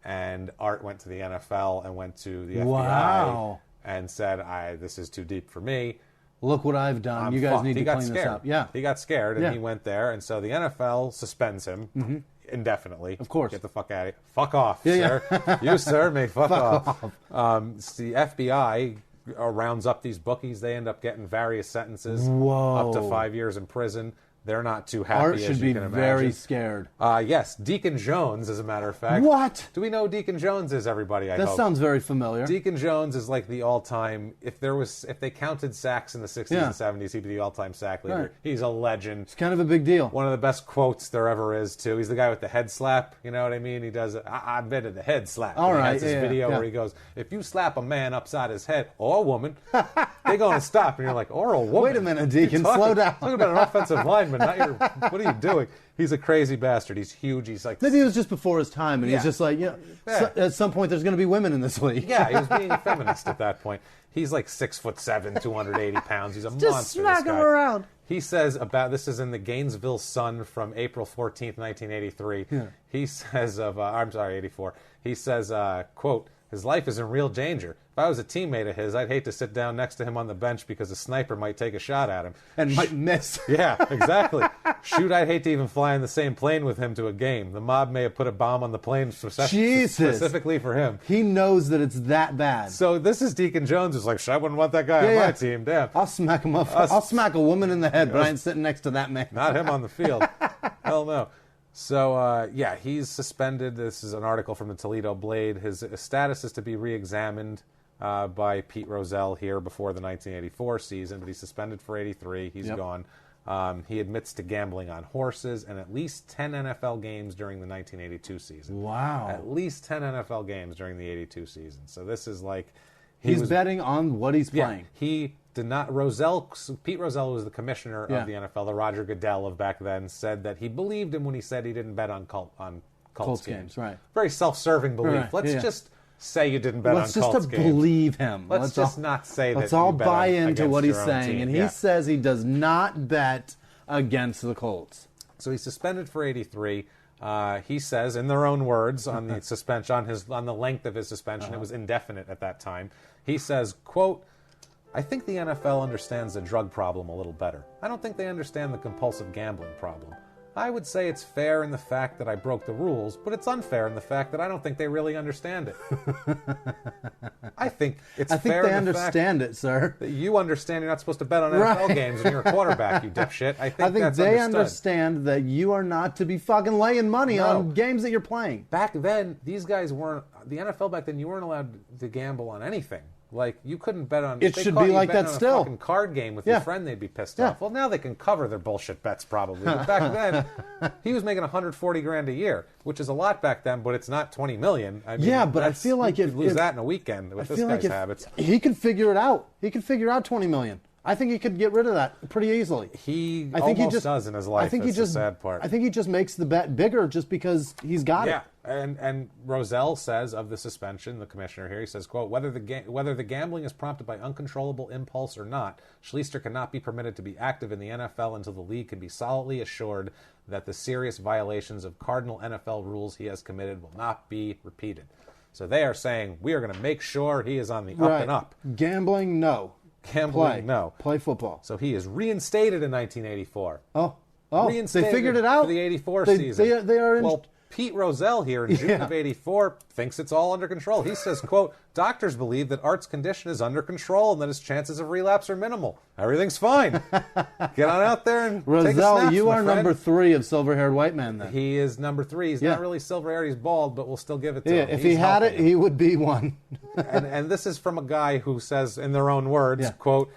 And Art went to the NFL and went to the FBI and said, this is too deep for me. Look what I've done. You guys need to clean this up. Yeah. He got scared, and he went there. And so the NFL suspends him indefinitely. Of course. Get the fuck out of here. Fuck off, sir. You, sir, may fuck off. The FBI rounds up these bookies. They end up getting various sentences. Up to 5 years in prison. They're not too happy, Art as should you be can imagine. very scared. Yes, Deacon Jones, as a matter of fact. What? Do we know who Deacon Jones is, everybody? That sounds very familiar. Deacon Jones is like the all-time, if they counted sacks in the 60s and 70s, he'd be the all-time sack leader. Right. He's a legend. It's kind of a big deal. One of the best quotes there ever is, too. He's the guy with the head slap, you know what I mean? He does, I invented the head slap. All right, he has this video where he goes, if you slap a man upside his head, or a woman, they're going to stop. And you're like, or a woman? Wait a minute, Deacon, slow down. Talking about an offensive lineman, not your... What are you doing? He's a crazy bastard. He's huge. He's like... Maybe it was just before his time, and he's just like, at some point there's going to be women in this league. Yeah, he was being a feminist at that point. He's like 6'7", 280 pounds. He's a monster. Just smack him around. He says this is in the Gainesville Sun from April 14th, 1983. Yeah. He says I'm sorry, 84. He says, quote, his life is in real danger. If I was a teammate of his, I'd hate to sit down next to him on the bench because a sniper might take a shot at him. And might miss. Yeah, exactly. Shoot, I'd hate to even fly in the same plane with him to a game. The mob may have put a bomb on the plane specifically for him. He knows that it's that bad. So this is Deacon Jones who's like, I wouldn't want that guy on my team. Damn. I'll smack him up. I'll smack a woman in the head, but I ain't sitting next to that man. Not him on the field. Hell no. So, he's suspended. This is an article from the Toledo Blade. His status is to be re-examined by Pete Rozelle here before the 1984 season, but he's suspended for 83. He's gone. He admits to gambling on horses and at least 10 NFL games during the 1982 season. Wow. At least 10 NFL games during the 82 season. So this is like... He's betting on what he's playing. He did not... Pete Rozelle was the commissioner of the NFL, the Roger Goodell of back then, said that he believed him when he said he didn't bet on Colts games. Right. Very self-serving belief. Right. Let's just say you didn't bet on Colts games. Let's just believe him. Let's just not say that Let's all buy into what he's saying. Team. And he says he does not bet against the Colts. So he's suspended for 83. He says, in their own words, on the suspension, on the length of his suspension, it was indefinite at that time. He says, quote, "I think the NFL understands the drug problem a little better. I don't think they understand the compulsive gambling problem. I would say it's fair in the fact that I broke the rules, but it's unfair in the fact that I don't think they really understand it." I think it's fair they understand it, sir. That you understand you're not supposed to bet on NFL games when you're a quarterback, you dipshit. I think that's they understood. understand that you are not to be fucking laying money on games that you're playing. Back then, these guys weren't... The NFL back then, you weren't allowed to gamble on anything. Like, you couldn't bet on... It should be like that still. A fucking card game with your friend, they'd be pissed off. Well, now they can cover their bullshit bets, probably. But back then, he was making $140,000 a year, which is a lot back then, but it's not $20 million. I mean, but I feel like you could lose that in a weekend with this guy's habits. He could figure it out. He could figure out $20 million. I think he could get rid of that pretty easily. I think he does in his life. That's the sad part. I think he just makes the bet bigger just because he's got it. And Rozelle says of the suspension, the commissioner here, he says, quote, whether the gambling is prompted by uncontrollable impulse or not, Schlichter cannot be permitted to be active in the NFL until the league can be solidly assured that the serious violations of cardinal NFL rules he has committed will not be repeated. So they are saying, we are going to make sure he is on the up and up. Gambling, no. Gambling, no. Play football. So he is reinstated in 1984. Oh, reinstated they figured it out for the 84 season. They are well, Pete Rozelle here in June of 84 thinks it's all under control. He says, quote, doctors believe that Art's condition is under control and that his chances of relapse are minimal. Everything's fine. Get on out there and Rozelle, take a snap, you are friend. number 3 of silver-haired white men then. He is number 3. He's not really silver-haired. He's bald, but we'll still give it to him. If he had it, he would be one. and this is from a guy who says, in their own words, quote,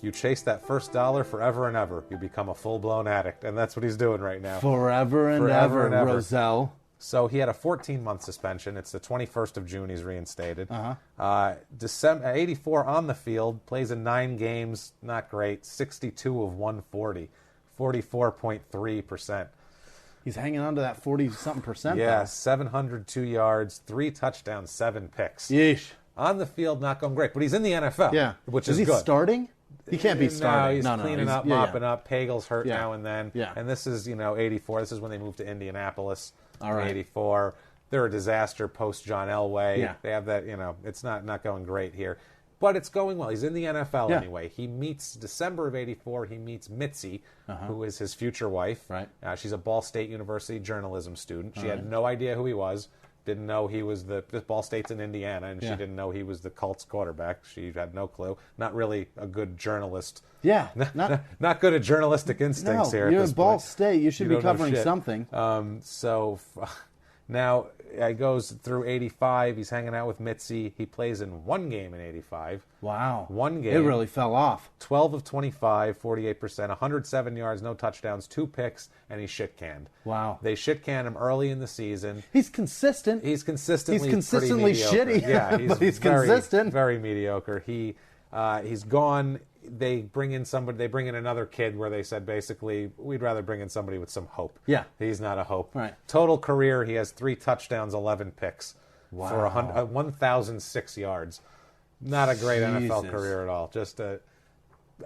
you chase that first dollar forever and ever. You become a full-blown addict. And that's what he's doing right now. Forever and ever, Rozelle. So he had a 14-month suspension. It's the 21st of June he's reinstated. December 84 on the field, plays in 9 games, not great. 62 of 140, 44.3%. He's hanging on to that 40-something%. Yeah, 702 yards, 3 touchdowns, 7 picks. Yeesh. On the field, not going great, but he's in the NFL, which is good. Is he starting? He can't be starting. No, he's cleaning up, mopping up. Pagel's hurt now and then. And this is, 84. This is when they moved to Indianapolis. All right. 84. They're a disaster post John Elway. They have that, it's not going great here. But it's going well. He's in the NFL anyway. He meets, December of 84, he meets Mitzi, who is his future wife. Right. She's a Ball State University journalism student. She had no idea who he was. Didn't know he was this Ball State's in Indiana, and she didn't know he was the Colts quarterback. She had no clue. Not really a good journalist. Yeah. Not good at journalistic instincts here. You're at this at Ball point. State. You should be covering something. So now it goes through 85. He's hanging out with Mitzi. He plays in 1 game in 85. Wow. 1 game. It really fell off. 12 of 25, 48%, 107 yards, no touchdowns, 2 picks, and he's shit-canned. Wow. They shit-canned him early in the season. He's consistent. He's consistently shitty. Yeah, but he's consistent. Very mediocre. He's gone. They bring in somebody. They bring in another kid where they said basically we'd rather bring in somebody with some hope. Yeah, he's not a hope. Right. Total career, he has 3 touchdowns, 11 picks for 1,006 yards. Not a great NFL career at all. Just a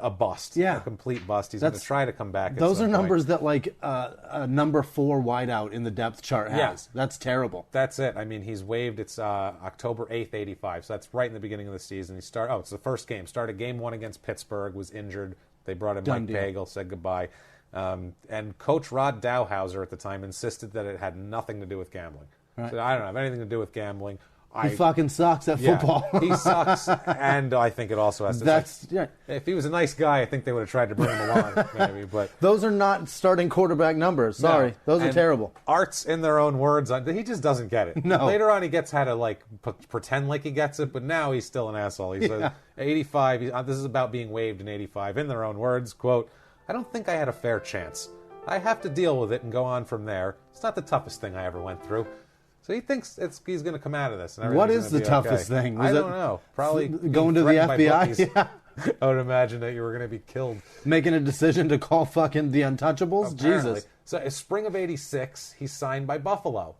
bust. Yeah, a complete bust. He's going to try to come back. Those are numbers that like a number 4 wideout in the depth chart has. Yeah. That's terrible. That's it. I mean, he's waived. It's October 8th, 85. So that's right in the beginning of the season. It's the first game. Started game 1 against Pittsburgh. Was injured. They brought in Mike Pagel. Said goodbye. And Coach Rod Dowhauser at the time insisted that it had nothing to do with gambling. Right. So I don't have anything to do with gambling. He fucking sucks at football. He sucks, and I think it also has to. If he was a nice guy, I think they would have tried to bring him along, maybe. But those are not starting quarterback numbers. Sorry, those are terrible. Art's, in their own words, he just doesn't get it. No. Later on, he gets how to pretend like he gets it, but now he's still an asshole. He says 85. This is about being waived in 85. In their own words, quote, "I don't think I had a fair chance. I have to deal with it and go on from there. It's not the toughest thing I ever went through." So he thinks he's going to come out of this. And what is the toughest thing? I don't know. Probably going to the FBI? Yeah. I would imagine that you were going to be killed. Making a decision to call fucking the Untouchables? Apparently. Jesus. So spring of 86, he's signed by Buffalo.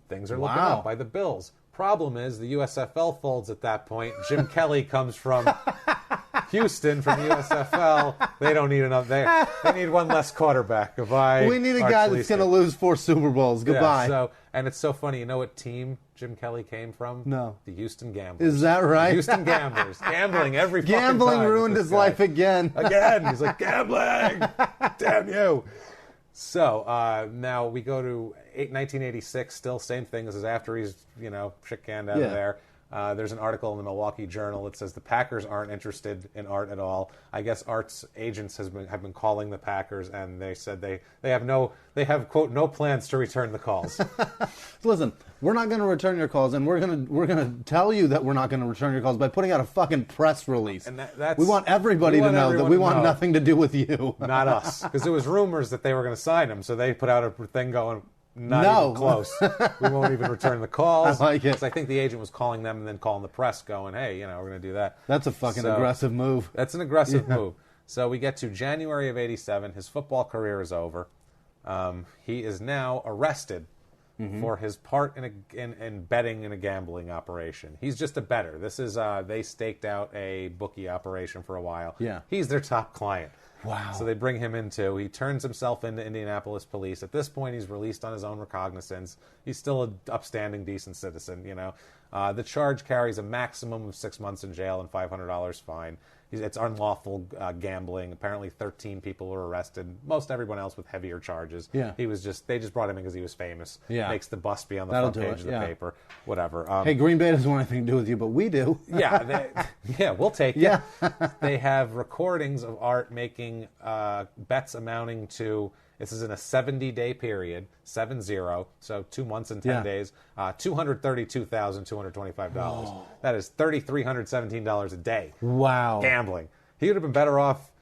Things are looking up by the Bills. Problem is the USFL folds at that point. Jim Kelly comes from Houston from USFL, they don't need another. They need one less quarterback. Goodbye. We need a guy that's going to lose 4 Super Bowls. Goodbye. Yeah, and it's so funny. You know what team Jim Kelly came from? No. The Houston Gamblers. Is that right? The Houston Gamblers. Gambling every fucking time. Gambling ruined his life again. He's like, gambling. Damn you. So now we go to 1986. Still same thing. This is after he's shit canned out of there. There's an article in the Milwaukee Journal that says the Packers aren't interested in Art at all. I guess Art's agents have been calling the Packers, and they said they have quote no plans to return the calls. Listen, we're not going to return your calls, and we're gonna tell you that we're not going to return your calls by putting out a fucking press release. And we want everybody to know that we want nothing to do with you, not us, because there was rumors that they were going to sign him, so they put out a thing going. Not even close. We won't even return the calls. I like it. I think the agent was calling them and then calling the press going, hey, we're going to do that. That's a fucking aggressive move. That's an aggressive move. So we get to January of 87. His football career is over. He is now arrested for his part in betting in a gambling operation. He's just a bettor. This is, they staked out a bookie operation for a while. Yeah. He's their top client. Wow. So they bring him in too. He turns himself into Indianapolis police. At this point, he's released on his own recognizance. He's still an upstanding, decent citizen, The charge carries a maximum of 6 months in jail and $500 fine. It's unlawful gambling. Apparently 13 people were arrested. Most everyone else with heavier charges. Yeah. They just brought him in because he was famous. Yeah. Makes the bust be on the front page of the paper. Whatever. Hey, Green Bay doesn't want anything to do with you, but we do. We'll take it. Yeah. They have recordings of Art making bets amounting to, this is in a 70-day period, 70, so 2 months and 10 days, $232,225. That is $3,317 a day. Wow. Gambling. He would have been better off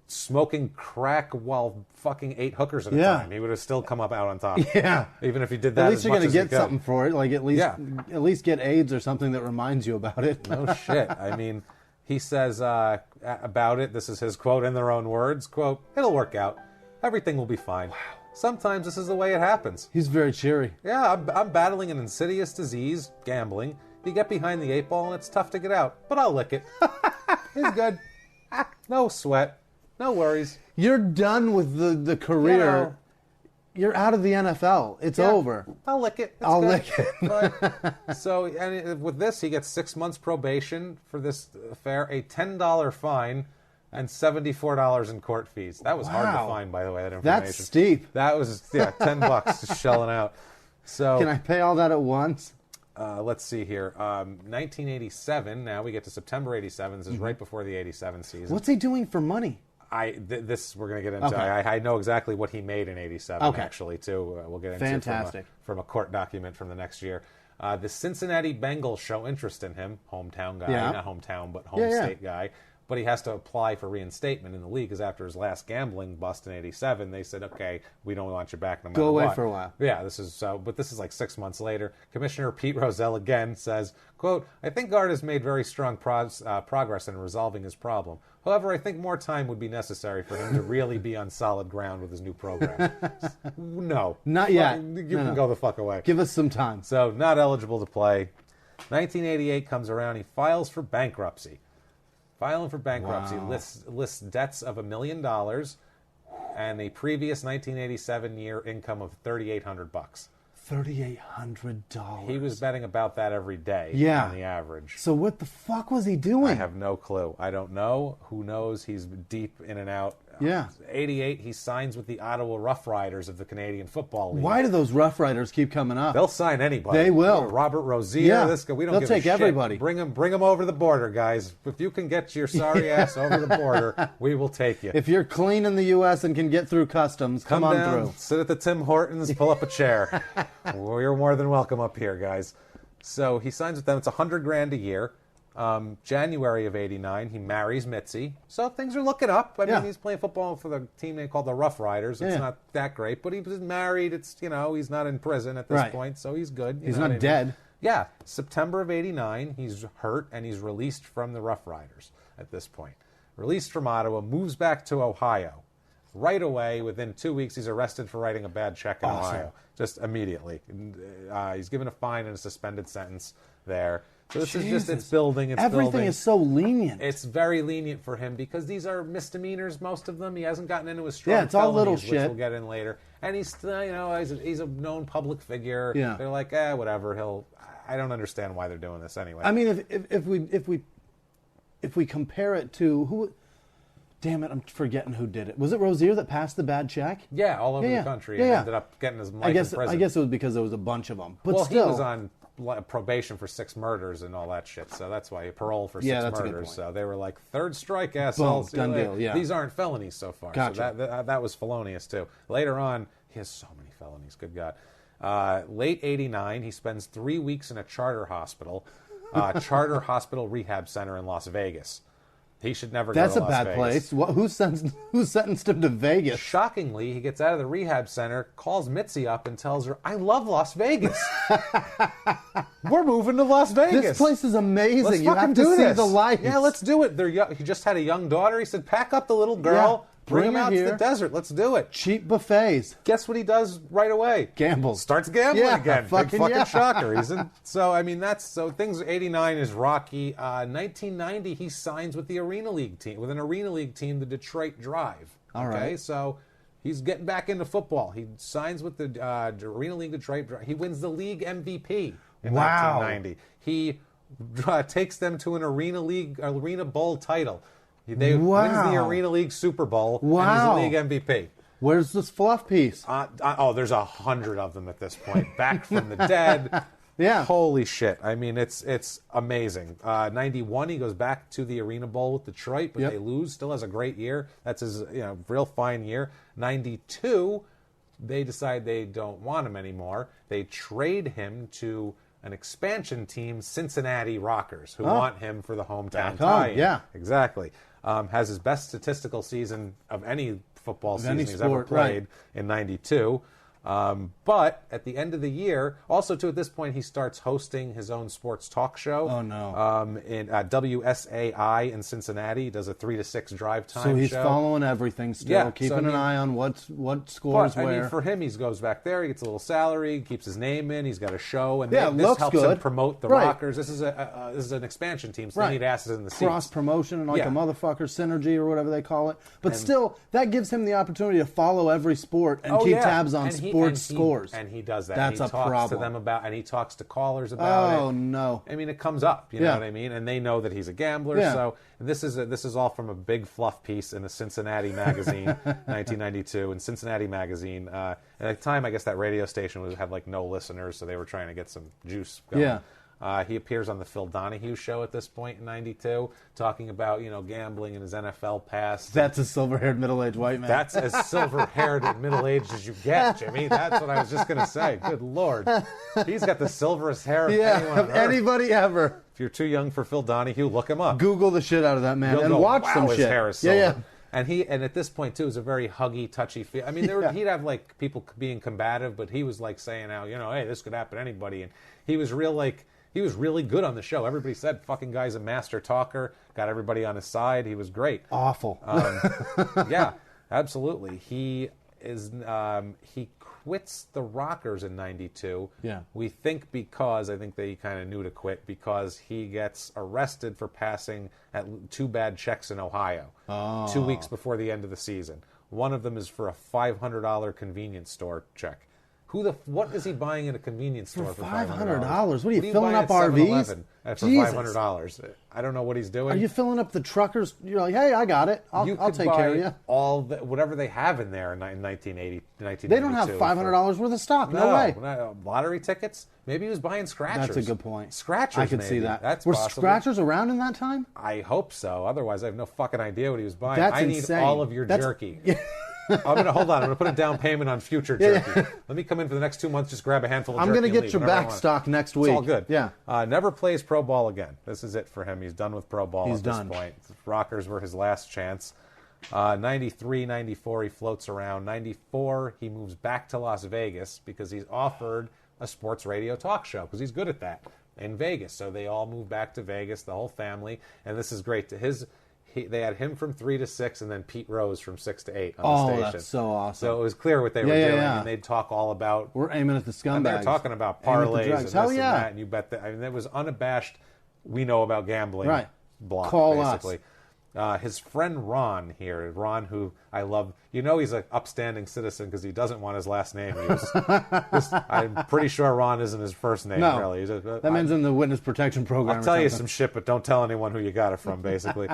smoking crack while fucking 8 hookers at a time. He would have still come up out on top. Yeah. Even if he did that. At least you're going to get something for it. Like at least get AIDS or something that reminds you about it. No shit. I mean, he says about it, this is his quote in their own words, quote, "It'll work out. Everything will be fine. Wow. Sometimes this is the way it happens." He's very cheery. Yeah, I'm battling an insidious disease, gambling. You get behind the 8 ball and it's tough to get out, but I'll lick it. He's good. No sweat. No worries. You're done with the career. You're out of the NFL. It's over. I'll lick it. I'll lick it. So, with this, he gets 6 months probation for this affair, a $10 fine, and $74 in court fees. That was hard to find, by the way, that information. That's steep. That was, $10 just shelling out. So, can I pay all that at once? Let's see here. 1987, now we get to September 87. This is right before the 87 season. What's he doing for money? This we're going to get into. Okay. I know exactly what he made in 87, actually, too. We'll get into from a court document from the next year. The Cincinnati Bengals show interest in him. Hometown guy. Not hometown, but home state guy. But he has to apply for reinstatement in the league because after his last gambling bust in 87, they said, okay, we don't want you back no matter what. Go away for a while. Yeah, this is but this is like 6 months later. Commissioner Pete Rozelle again says, quote, "I think Art has made very strong progress in resolving his problem. However, I think more time would be necessary for him to really be on solid ground with his new program." No. Not yet. You can go the fuck away. Give us some time. So, not eligible to play. 1988 comes around. He files for bankruptcy. Filing for bankruptcy lists debts of $1 million and a previous 1987 year income of $3,800. $3,800. He was betting about that every day on the average. So what the fuck was he doing? I have no clue. I don't know. Who knows? He's deep in and out. Yeah. 88, he signs with the Ottawa Rough Riders of the Canadian Football League. Why do those Rough Riders keep coming up? They'll sign anybody. They will. Robert Rozier, this guy. We don't give a shit. They'll take everybody. Bring them over the border, guys. If you can get your sorry ass over the border, we will take you. If you're clean in the U.S. and can get through customs, come on down, through. Sit at the Tim Hortons, pull up a chair. You're more than welcome up here, guys. So he signs with them. It's $100,000 a year. January of 89, he marries Mitzi. So things are looking up. I mean, he's playing football for the team they call the Rough Riders. It's not that great, but he was married. It's, he's not in prison at this point, so he's good. He's not dead. Yeah. September of 89, he's hurt, and he's released from the Rough Riders at this point. Released from Ottawa, moves back to Ohio. Right away, within 2 weeks, he's arrested for writing a bad check in Ohio. Just immediately. He's given a fine and a suspended sentence there. So this is just, it's building, Everything is so lenient. It's very lenient for him because these are misdemeanors, most of them. He hasn't gotten into his strong it's all little felonies, shit. which we'll get in later. And he's, he's a known public figure. Yeah. They're like, whatever, I don't understand why they're doing this anyway. I mean, if we compare it to who... Damn it, I'm forgetting who did it. Was it Rozier that passed the bad check? Yeah, all over the country. And ended up getting his life in prison. I guess it was because there was a bunch of them. But well, still, he was on probation for 6 murders and all that shit. So that's why he paroled for 6 murders. So they were like, 3rd strike, assholes. Boom, done deal, yeah. These aren't felonies so far. Gotcha. So that was felonious too. Later on, he has so many felonies. Good God. Late 89, he spends 3 weeks in a charter hospital rehab center in Las Vegas. He should never go to Las Vegas. That's a bad place. Who sentenced him to Vegas? Shockingly, he gets out of the rehab center, calls Mitzi up, and tells her, I love Las Vegas. We're moving to Las Vegas. This place is amazing. Let's you have to see the lights. Yeah, let's do it. He just had a young daughter. He said, pack up the little girl. Bring him out to the desert. Let's do it. Cheap buffets. Guess what he does right away? Gambles. Starts gambling again. Big fucking shocker. So things 89 is rocky. 1990 he signs with the Arena League team, the Detroit Drive. All right. Okay, so he's getting back into football. He signs with the Arena League Detroit Drive. He wins the league MVP in 1990. He takes them to an Arena Bowl title. They wins the Arena League Super Bowl and is the league MVP. Where's this fluff piece? There's 100 of them at this point. Back from the dead. Yeah. Holy shit. I mean, it's amazing. 91, he goes back to the Arena Bowl with Detroit, but they lose. Still has a great year. That's his real fine year. 92, they decide they don't want him anymore. They trade him to an expansion team, Cincinnati Rockers, who want him for the hometown tie-in. Yeah. Exactly. Has his best statistical season of any football season he's ever played in 92. But at the end of the year, also too, at this point, he starts hosting his own sports talk show. Oh, no. In WSAI in Cincinnati. He does a 3 to 6 drive time show. So he's following everything still, keeping an eye on what scores where. I mean, for him, he goes back there, he gets a little salary, keeps his name in, he's got a show, and this helps him promote the Rockers. This is an expansion team, so they need asses in the seats. Cross-promotion and a motherfucker synergy or whatever they call it. But still, that gives him the opportunity to follow every sport and keep tabs on sports scores. And he does that. That's and he talks problem. to them about, and he talks to callers about it. Oh, no. I mean, it comes up, you know what I mean? And they know that he's a gambler. So this is all from a big fluff piece in a Cincinnati magazine, 1992, in Cincinnati magazine. At the time, I guess that radio station had like no listeners, so they were trying to get some juice going. Yeah. He appears on the Phil Donahue show at this point in 92, talking about, gambling in his NFL past. That's a silver-haired middle-aged white man. That's as silver-haired and middle-aged as you get, Jimmy. That's what I was just going to say. Good Lord. He's got the silverest hair of anybody ever. If you're too young for Phil Donahue, look him up. Google the shit out of that man and watch some his shit. Hair is silver. And at this point too, it was a very huggy, touchy feel. I mean, he'd have like people being combative, but he was like saying how hey, this could happen to anybody, and he was really good on the show. Everybody said, fucking guy's a master talker, got everybody on his side. He was great. Awful. Yeah, absolutely. He quits the Rockers in 92. Yeah. We think because, I think they kind of knew to quit, because he gets arrested for passing at 2 bad checks in Ohio 2 weeks before the end of the season. One of them is for a $500 convenience store check. What is he buying in a convenience store for $500? What are you filling up RVs? For $500. I don't know what he's doing. Are you filling up the truckers? You're like, hey, I got it. I'll take care of you. Whatever they have in there in 1980, 1992. They don't have $500 worth of stock. No way. Lottery tickets? Maybe he was buying scratchers. That's a good point. Scratchers, I could see that. That's Were possible. scratchers around in that time? I hope so. Otherwise, I have no fucking idea what he was buying. That's I need insane. all of your jerky. I'm gonna put a down payment on future jerky. Let me come in for the next 2 months, just grab a handful of jerky. I'm gonna get your back stock next week. It's all good. Yeah. Never plays pro ball again. This is it for him. He's done with pro ball at this point. Rockers were his last chance. 93, 94, he floats around. 94, he moves back to Las Vegas because he's offered a sports radio talk show because he's good at that in Vegas. So they all move back to Vegas, the whole family, and this is great. They had him from 3 to 6, and then Pete Rose from 6 to 8 on the station. Oh, that's so awesome! So it was clear what they were doing, and they'd talk all about. We're aiming at the scumbags. And they're talking about parlays and this and that, and you bet that. I mean, it was unabashed we know about gambling. Right. Block, Call basically. His friend Ron here, Ron, who I love, he's an upstanding citizen because he doesn't want his last name used. I'm pretty sure Ron isn't his first name, really. That man's in the witness protection program. I'll tell you some shit, but don't tell anyone who you got it from, basically.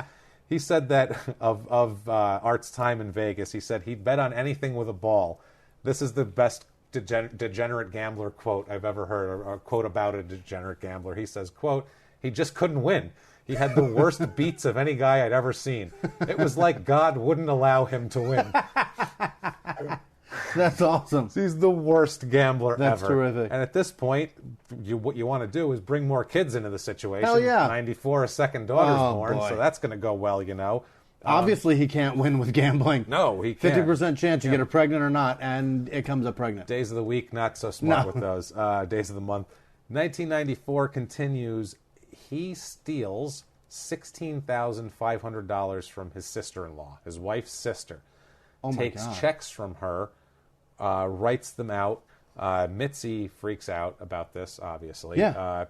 He said that of Art's time in Vegas, he said he'd bet on anything with a ball. This is the best degenerate gambler quote I've ever heard, or a quote about a degenerate gambler. He says, quote, he just couldn't win. He had the worst beats of any guy I'd ever seen. It was like God wouldn't allow him to win. That's awesome. He's the worst gambler ever. That's terrific. And at this point, what you want to do is bring more kids into the situation. Hell yeah. 94, a second daughter's born, boy. so that's going to go well, Obviously, he can't win with gambling. No, he can't. 50% chance you get her pregnant or not, and it comes up pregnant. Days of the week, not so smart with those. Days of the month. 1994 continues. He steals $16,500 from his sister-in-law, his wife's sister. Oh my Takes God. checks from her, writes them out. Mitzi freaks out about this, obviously,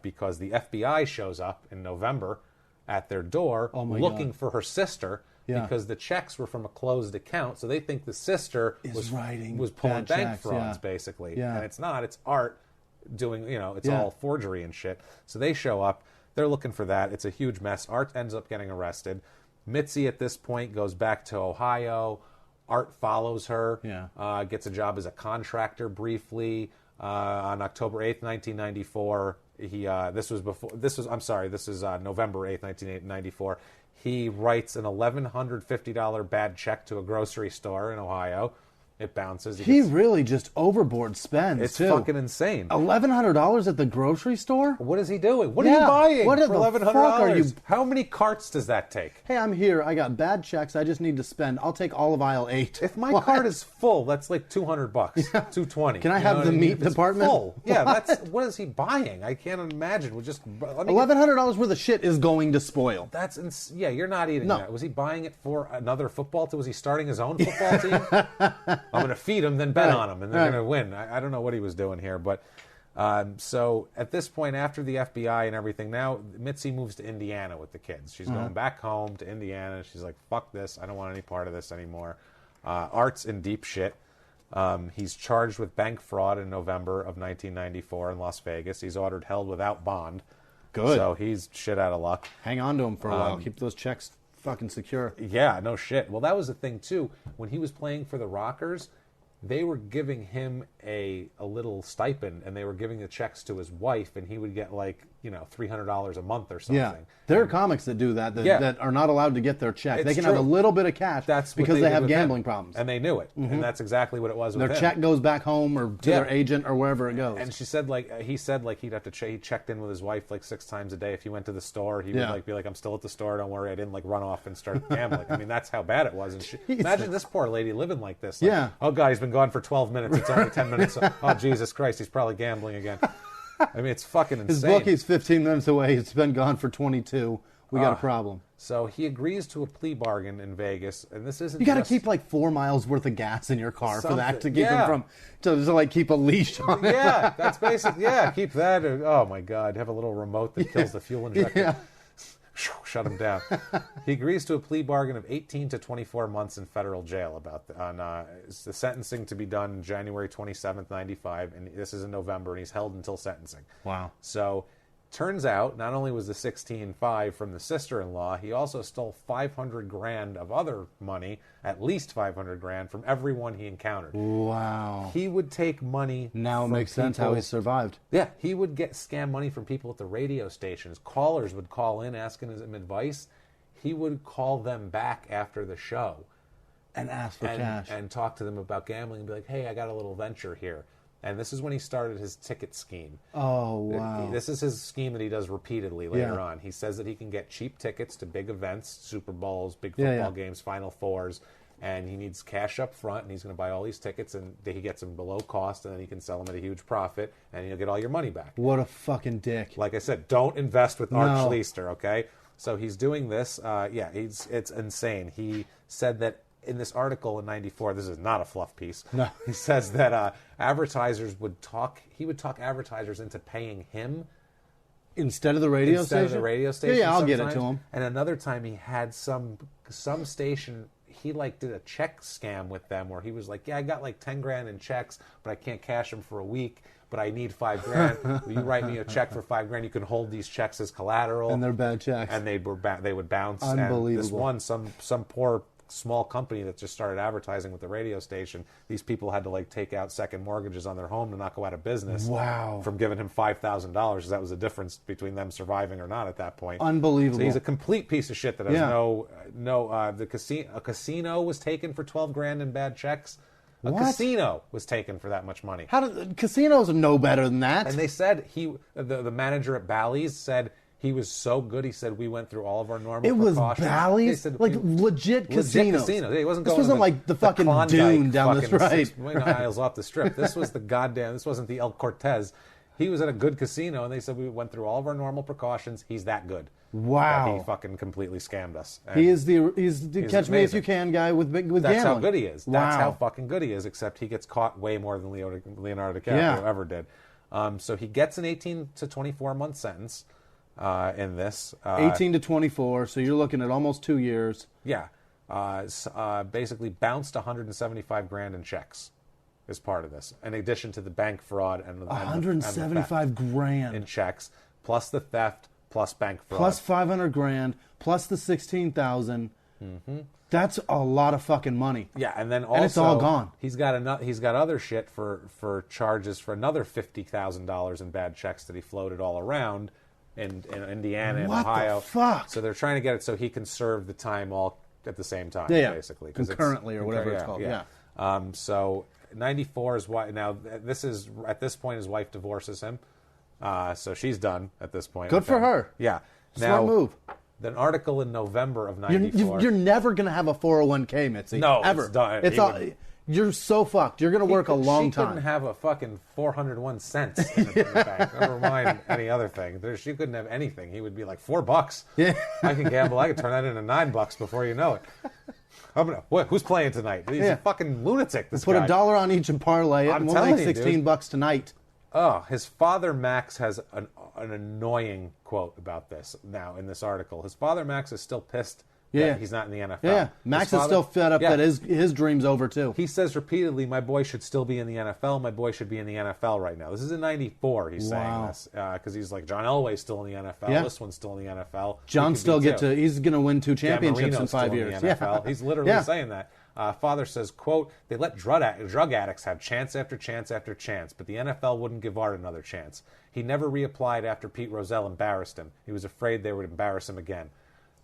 because the FBI shows up in November at their door looking for her sister because the checks were from a closed account. So they think the sister was pulling bank frauds, basically. Yeah. And it's not. It's Art doing, it's all forgery and shit. So they show up. They're looking for that. It's a huge mess. Art ends up getting arrested. Mitzi, at this point, goes back to Ohio. Art follows her, gets a job as a contractor briefly. On October 8th, 1994, this is November 8th, 1994. He writes an $1,150 bad check to a grocery store in Ohio. It bounces. He really just overboard spends, It's fucking insane. $1,100 at the grocery store? What is he doing? What are you buying what for the $1,100? fuck are you... How many carts does that take? Hey, I'm here. I got bad checks. I just need to spend. I'll take all of aisle 8. If my cart is full, that's like $200, $220. Can I have the meat department? Full. Yeah, what is he buying? I can't imagine. $1,100 worth of shit is going to spoil. You're not eating that. Was he buying it for another football team? Was he starting his own football team? I'm going to feed him, then bet on him, and they're going to win. I don't know what he was doing here, but so at this point, after the FBI and everything, now Mitzi moves to Indiana with the kids. She's going back home to Indiana. She's like, fuck this. I don't want any part of this anymore. Art's in deep shit. He's charged with bank fraud in November of 1994 in Las Vegas. He's ordered held without bond. Good. So he's shit out of luck. Hang on to him for a while. Keep those checks fucking secure. Yeah, no shit. Well, that was the thing, too. When he was playing for the Rockers, they were giving him a little stipend, and they were giving the checks to his wife, and he would get $300 a month or something. Yeah, there are comics that do that that are not allowed to get their check. They can have a little bit of cash because they have gambling problems. And they knew it, and that's exactly what it was with their him. check goes back home or to their agent or wherever it goes. And he said he'd have to he checked in with his wife 6 times a day. If he went to the store, he would be like, I'm still at the store, don't worry, I didn't run off and start gambling. I mean, that's how bad it was. And imagine this poor lady living like this. Oh God, he's been gone for 12 minutes. It's only 10 minutes. Oh, Jesus Christ, he's probably gambling again. I mean, it's fucking insane. His bookie's 15 minutes away. He's been gone for 22. We got a problem. So he agrees to a plea bargain in Vegas, and this isn't. You got to keep 4 miles worth of gas in your car for that to keep him from to keep a leash on it. Yeah, that's basic. Yeah, keep that. Oh my God, have a little remote that kills the fuel injector. Yeah. Shut him down. He agrees to a plea bargain of 18 to 24 months in federal jail. The sentencing to be done January 27th, 95, and this is in November, and he's held until sentencing. Wow. So, turns out, not only was the 16.5 from the sister-in-law, he also stole $500,000 of other money, at least $500,000 from everyone he encountered. Wow. He would take money. Now it makes sense how he survived. Yeah, he would scam money from people at the radio stations. Callers would call in asking him advice. He would call them back after the show and ask for cash and talk to them about gambling and be like, "Hey, I got a little venture here." And this is when he started his ticket scheme. Oh, wow. This is his scheme that he does repeatedly later on. He says that he can get cheap tickets to big events, Super Bowls, big football games, Final Fours, and he needs cash up front, and he's going to buy all these tickets, and he gets them below cost, and then he can sell them at a huge profit, and you'll get all your money back. What a fucking dick. Like I said, don't invest with Art Schlichter, okay? So he's doing this. It's insane. He said that in this article in 94, this is not a fluff piece. No. He says that advertisers would talk advertisers into paying him Instead of the radio station? Instead of the radio station. Yeah, I'll get it to him. And another time he had some station, he like did a check scam with them where he was like, yeah, I got like 10 grand in checks, but I can't cash them for a week, but I need 5 grand. Will you write me a check for 5 grand? You can hold these checks as collateral. And they're bad checks. And they would bounce. Unbelievable. And this one, some poor small company that just started advertising with the radio station, these people had to like take out second mortgages on their home to not go out of business. Wow. From giving him $5,000. That was the difference between them surviving or not at that point. Unbelievable. So he's a complete piece of shit that has a casino was taken for 12 grand in bad checks. A casino was taken for that much money. Casinos know better than that. And they said the manager at Bally's said he was so good. He said we went through all of our normal precautions. It was Bally's? Like legit casinos. Casino. He wasn't this going wasn't like the fucking Dune down the street. 6 miles off the strip. This was this wasn't the El Cortez. He was at a good casino, and they said we went through all of our normal precautions. He's that good. Wow. He fucking completely scammed us. And he's the catch me if you can guy with gambling. That's how good he is. Wow. That's how fucking good he is, except he gets caught way more than Leonardo DiCaprio ever did. So he gets an 18 to 24 month sentence in this. 18 to 24, so you're looking at almost 2 years. Yeah. Basically bounced 175 grand in checks as part of this, in addition to the bank fraud and 175 grand in checks, plus the theft, plus bank fraud, plus 500 grand, plus the 16,000. Mm-hmm. That's a lot of fucking money. Yeah, and then also it's all gone. He's got other shit for charges for another $50,000 in bad checks that he floated all around in Indiana and Ohio. What the fuck? So they're trying to get it so he can serve the time all at the same time, basically, concurrently or whatever it's called. Yeah. So 94 is why now. This is at this point his wife divorces him, so she's done at this point. Good for her. Yeah. Smart move. An article in November of 94. You're never going to have a 401k, Mitzi. No, ever. It's done. You're so fucked. You're going to work a long time. She couldn't have a fucking 401 cents in the bank. Never mind any other thing. She couldn't have anything. He would be like $4. Yeah. I can gamble. I can turn that into $9 before you know it. Who's playing tonight? He's a fucking lunatic. This Put guy. $1 on each and parlay it, and we'll make $16 tonight. Oh, his father Max has an annoying quote about this now in this article. His father Max is still pissed that he's not in the NFL. Yeah, Max is still fed up that his dream's over too. He says repeatedly, my boy should still be in the NFL. My boy should be in the NFL right now. This is in 94 he's saying this. Because he's like, John Elway's still in the NFL. Yeah. This one's still in the NFL. John still he's going to win 2 championships in 5 years. In the NFL. He's literally saying that. Father says, quote, they let drug addicts have chance after chance after chance, but the NFL wouldn't give Art another chance. He never reapplied after Pete Rozelle embarrassed him. He was afraid they would embarrass him again.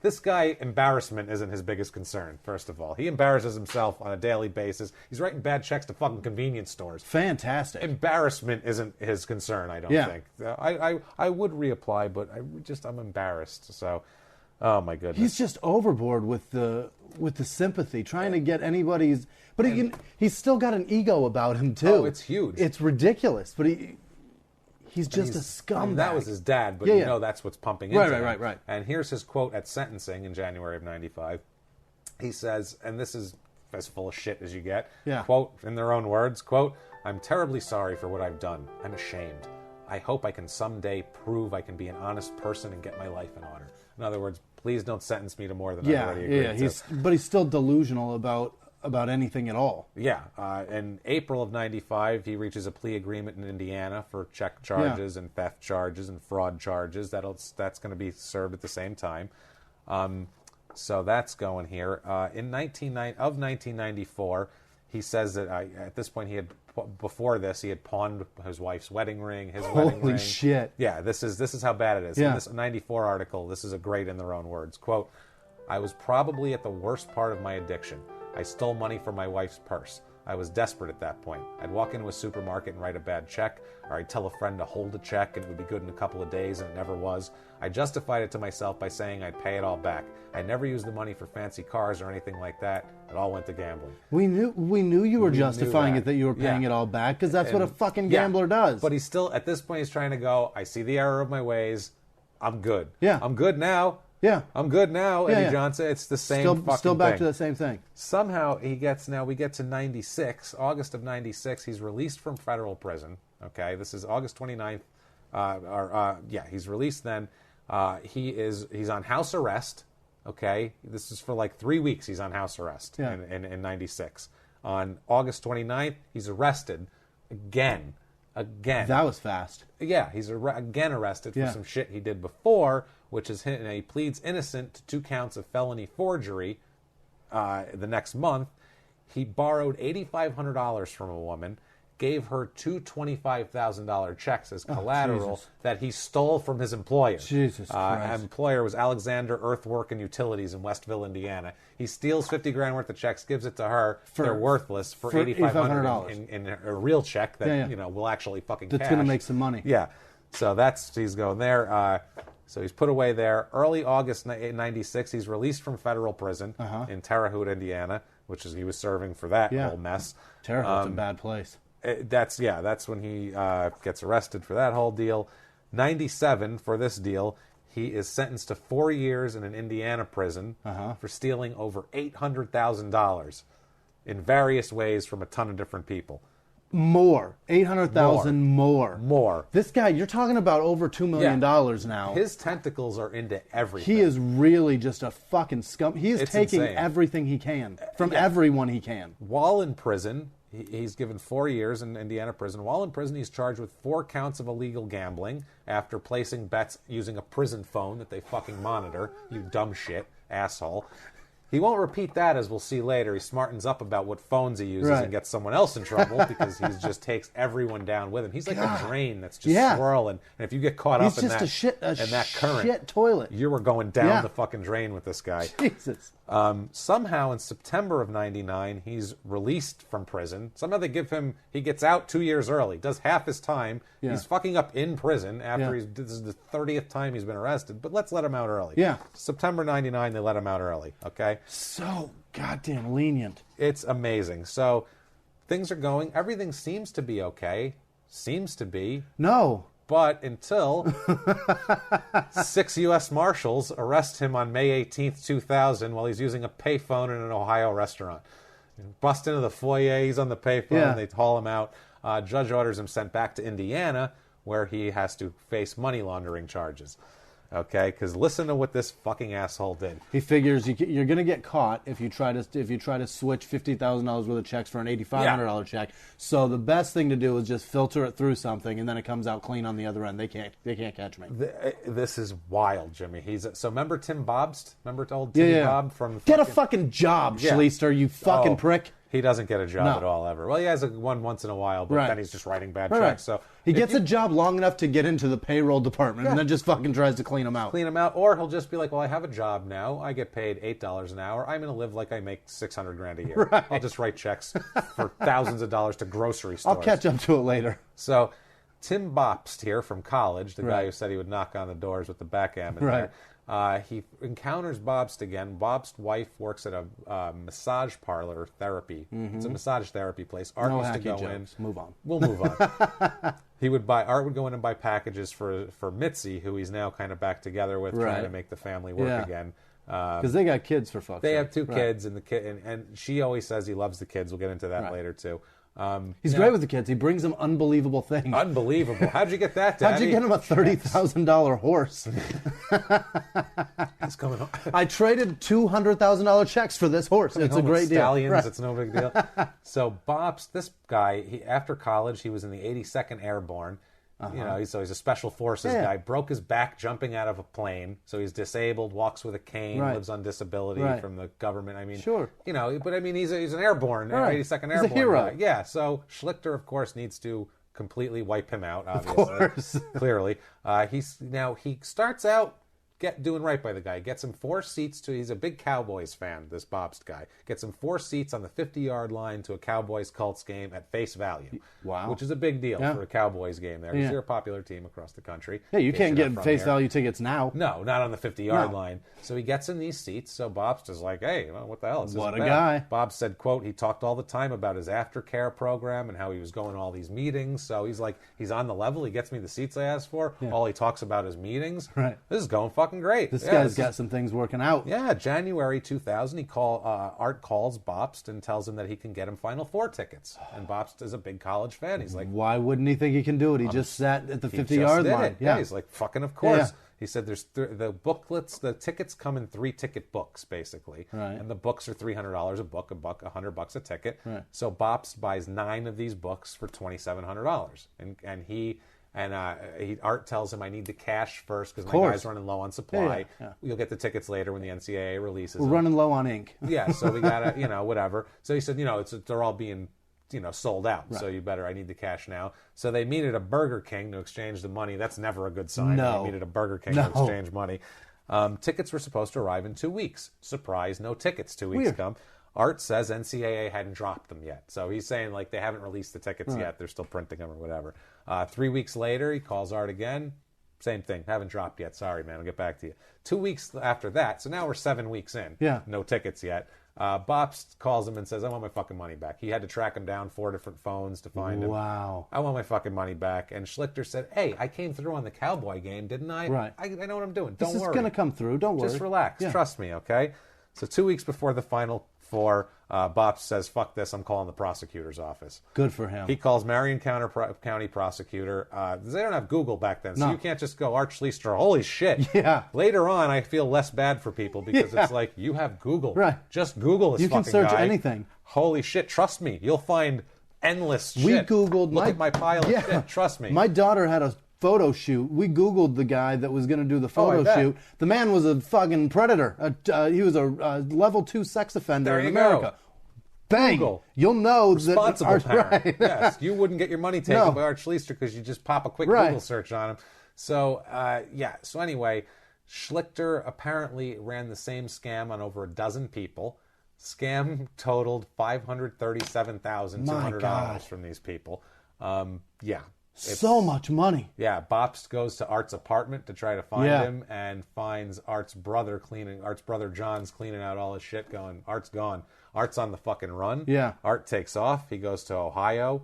This guy, embarrassment isn't his biggest concern, first of all. He embarrasses himself on a daily basis. He's writing bad checks to fucking convenience stores. Fantastic. Embarrassment isn't his concern, I don't think. I would reapply, but I'm embarrassed, so... Oh my goodness! He's just overboard with the sympathy, trying to get anybody's. But he's still got an ego about him too. Oh, it's huge. It's ridiculous. But he's just a scumbag. I mean, that was his dad, but you know that's what's pumping into him. Right. And here's his quote at sentencing in January of '95. He says, and this is as full of shit as you get. Yeah. Quote in their own words. Quote: I'm terribly sorry for what I've done. I'm ashamed. I hope I can someday prove I can be an honest person and get my life in order. In other words, please don't sentence me to more than I've already agreed to. But he's still delusional about anything at all. Yeah. In April of 95, he reaches a plea agreement in Indiana for check charges and theft charges and fraud charges. That's going to be served at the same time. So that's going here. In 1994, he says that at this point before this he had pawned his wife's wedding ring, wedding ring. Holy shit! Yeah, this is how bad it is. Yeah. In this '94 article, this is a great in their own words. Quote: I was probably at the worst part of my addiction. I stole money from my wife's purse. I was desperate at that point. I'd walk into a supermarket and write a bad check, or I'd tell a friend to hold a check and it would be good in a couple of days, and it never was. I justified it to myself by saying I'd pay it all back. I never used the money for fancy cars or anything like that. It all went to gambling. We knew you were justifying it, that you were paying it all back, because that's what a fucking gambler does. But he's still, at this point, he's trying to go, I see the error of my ways. I'm good. Yeah. I'm good now. Yeah. I'm good now, Eddie Johnson. It's the same fucking thing. Still back to the same thing. Somehow we get to 96, August of 96. He's released from federal prison. Okay, this is August 29th He's released then. He's on house arrest. Okay, this is for like 3 weeks. He's on house arrest in 96. On August 29th, he's arrested again. That was fast. Yeah, he's again arrested for some shit he did before, which is he pleads innocent to 2 counts of felony forgery. The next month, he borrowed $8,500 from a woman, gave her 2 $25,000 checks as collateral that he stole from his employer. Jesus Christ. Employer was Alexander Earthwork and Utilities in Westville, Indiana. He steals $50,000 worth of checks, gives it to her. They're worthless for $8,500 in a real check that will actually fucking cash. That's going to make some money. Yeah. So he's going there. So he's put away there. Early August 96, he's released from federal prison in Terre Haute, Indiana, which is he was serving for that whole mess. Terre Haute's a bad place. That's when he gets arrested for that whole deal. 97 for this deal, he is sentenced to 4 years in an Indiana prison for stealing over $800,000 in various ways from a ton of different people. More. 800,000 more. More. This guy, you're talking about over $2 million now. His tentacles are into everything. He is really just a fucking scum. He is taking everything he can from everyone he can. While in prison, he's given 4 years in Indiana prison. While in prison, he's charged with 4 counts of illegal gambling after placing bets using a prison phone that they fucking monitor. You dumb shit, asshole. He won't repeat that, as we'll see later. He smartens up about what phones he uses and gets someone else in trouble because he just takes everyone down with him. He's like a drain that's just swirling. And if you get caught up in that current, shit toilet. You were going down the fucking drain with this guy. Jesus. Somehow in September of 99, he's released from prison. Somehow they give him, he gets out 2 years early, does half his time. Yeah. He's fucking up in prison after this is the 30th time he's been arrested, but let's let him out early. Yeah. September 99, they let him out early, okay? So goddamn lenient. It's amazing. So things are going, everything seems to be okay. Seems to be. No. But until 6 U.S. Marshals arrest him on May 18th, 2000, while he's using a payphone in an Ohio restaurant. Bust into the foyer, he's on the payphone, they haul him out. Judge orders him sent back to Indiana, where he has to face money laundering charges. Okay, because listen to what this fucking asshole did. He figures you're going to get caught if you try to switch $50,000 worth of checks for an $8,500 check. So the best thing to do is just filter it through something, and then it comes out clean on the other end. They can't catch me. This is wild, Jimmy. So remember Tim Bobst? Remember old Timmy Bob from? Get a fucking job, Schlichter, you fucking prick. He doesn't get a job at all ever. Well, he has one once in a while, but then he's just writing bad checks. So he gets a job long enough to get into the payroll department, and then just fucking tries to clean them out. Or he'll just be like, well, I have a job now. I get paid $8 an hour. I'm going to live like I make $600,000 a year. Right. I'll just write checks for thousands of dollars to grocery stores. I'll catch up to it later. So Tim Bobst here from college, the guy who said he would knock on the doors with the backgammon there. He encounters Bobst again. Bobst's wife works at a massage parlor therapy. Mm-hmm. It's a massage therapy place. Art used to go in. Move on. We'll move on. Art would go in and buy packages for Mitzi, who he's now kind of back together with, trying to make the family work again. Because they got kids, for fuck's sake. They have 2 kids, and and she always says he loves the kids. We'll get into that later too. He's great with the kids. He brings them unbelievable things. Unbelievable. How'd you get that, Daddy? How'd you get him a $30,000 horse? It's coming on. I traded $200,000 checks for this horse. It's a great deal. Stallions, it's no big deal. So Bob's, this guy, after college, he was in the 82nd Airborne. So he's a special forces guy. Broke his back jumping out of a plane, so he's disabled. Walks with a cane. Lives on disability from the government. I mean, but I mean, he's an airborne, 82nd Airborne. He's a hero. Guy. Yeah. So Schlichter, of course, needs to completely wipe him out. Obviously, of course. Clearly, he starts out doing right by the guy. Gets him 4 seats he's a big Cowboys fan, this Bobst guy. Gets him 4 seats on the 50-yard line to a Cowboys-Colts game at face value. Wow. Which is a big deal for a Cowboys game there, because they're a popular team across the country. Yeah, you can't get face value tickets now. No, not on the 50-yard line. So he gets in these seats, so Bobst is like, hey, what the hell? What a guy. Bob said, quote, he talked all the time about his aftercare program and how he was going to all these meetings. So he's like, he's on the level. He gets me the seats I asked for. Yeah. All he talks about is meetings. Right. This is going fucking fucking great. This guy's got some things working out. Yeah, January 2000, Art calls Bopst and tells him that he can get him Final Four tickets. And Bopst is a big college fan. He's like, why wouldn't he think he can do it? He just sat at the 50-yard line. Yeah, he's like, fucking of course. Yeah. He said there's the booklets, the tickets come in 3-ticket books, basically. Right. And the books are $300 a book, $100 a ticket. Right. So Bopst buys 9 of these books for $2,700. And Art tells him, I need the cash first because my guy's running low on supply. Yeah. You'll get the tickets later when the NCAA releases them. We're running low on ink. Yeah, so we got to, whatever. So he said, they're all being, sold out. Right. So I need the cash now. So they meet at a Burger King to exchange the money. That's never a good sign. No. They meet at a Burger King to exchange money. Tickets were supposed to arrive in 2 weeks. Surprise, no tickets. 2 weeks come. Art says NCAA hadn't dropped them yet. So he's saying, like, they haven't released the tickets yet. They're still printing them or whatever. 3 weeks later, he calls Art again. Same thing. Haven't dropped yet. Sorry, man. I'll get back to you. 2 weeks after that, so now we're 7 weeks in. Yeah. No tickets yet. Bopst calls him and says, I want my fucking money back. He had to track him down 4 different phones to find him. Wow. I want my fucking money back. And Schlichter said, hey, I came through on the Cowboy game, didn't I? Right. I know what I'm doing. Don't worry. This is going to come through. Don't worry. Just relax. Yeah. Trust me, okay? So 2 weeks before the Final Four, Bopst says, fuck this, I'm calling the prosecutor's office. Good for him. He calls Marion County prosecutor. They don't have Google back then, so you can't just go, Art Schlichter, holy shit. Yeah. Later on, I feel less bad for people because it's like, you have Google. Right. Just Google this fucking guy. You can search anything. Holy shit, trust me. You'll find endless shit. We Googled... Look at my pile of shit, trust me. My daughter had a photo shoot. We Googled the guy that was going to do the photo shoot. The man was a fucking predator. He was a level 2 sex offender in America. Go. Bang! Google. You'll know responsible that parent. Right. Yes, you wouldn't get your money taken by Art Schlichter because you just pop a quick Google search on him. So So anyway, Schlichter apparently ran the same scam on over a dozen people. Scam totaled $537,200 from these people. So much money. Yeah, Bopst goes to Art's apartment to try to find him and finds Art's brother John's cleaning out all his shit going, Art's gone. Art's on the fucking run. Yeah. Art takes off. He goes to Ohio.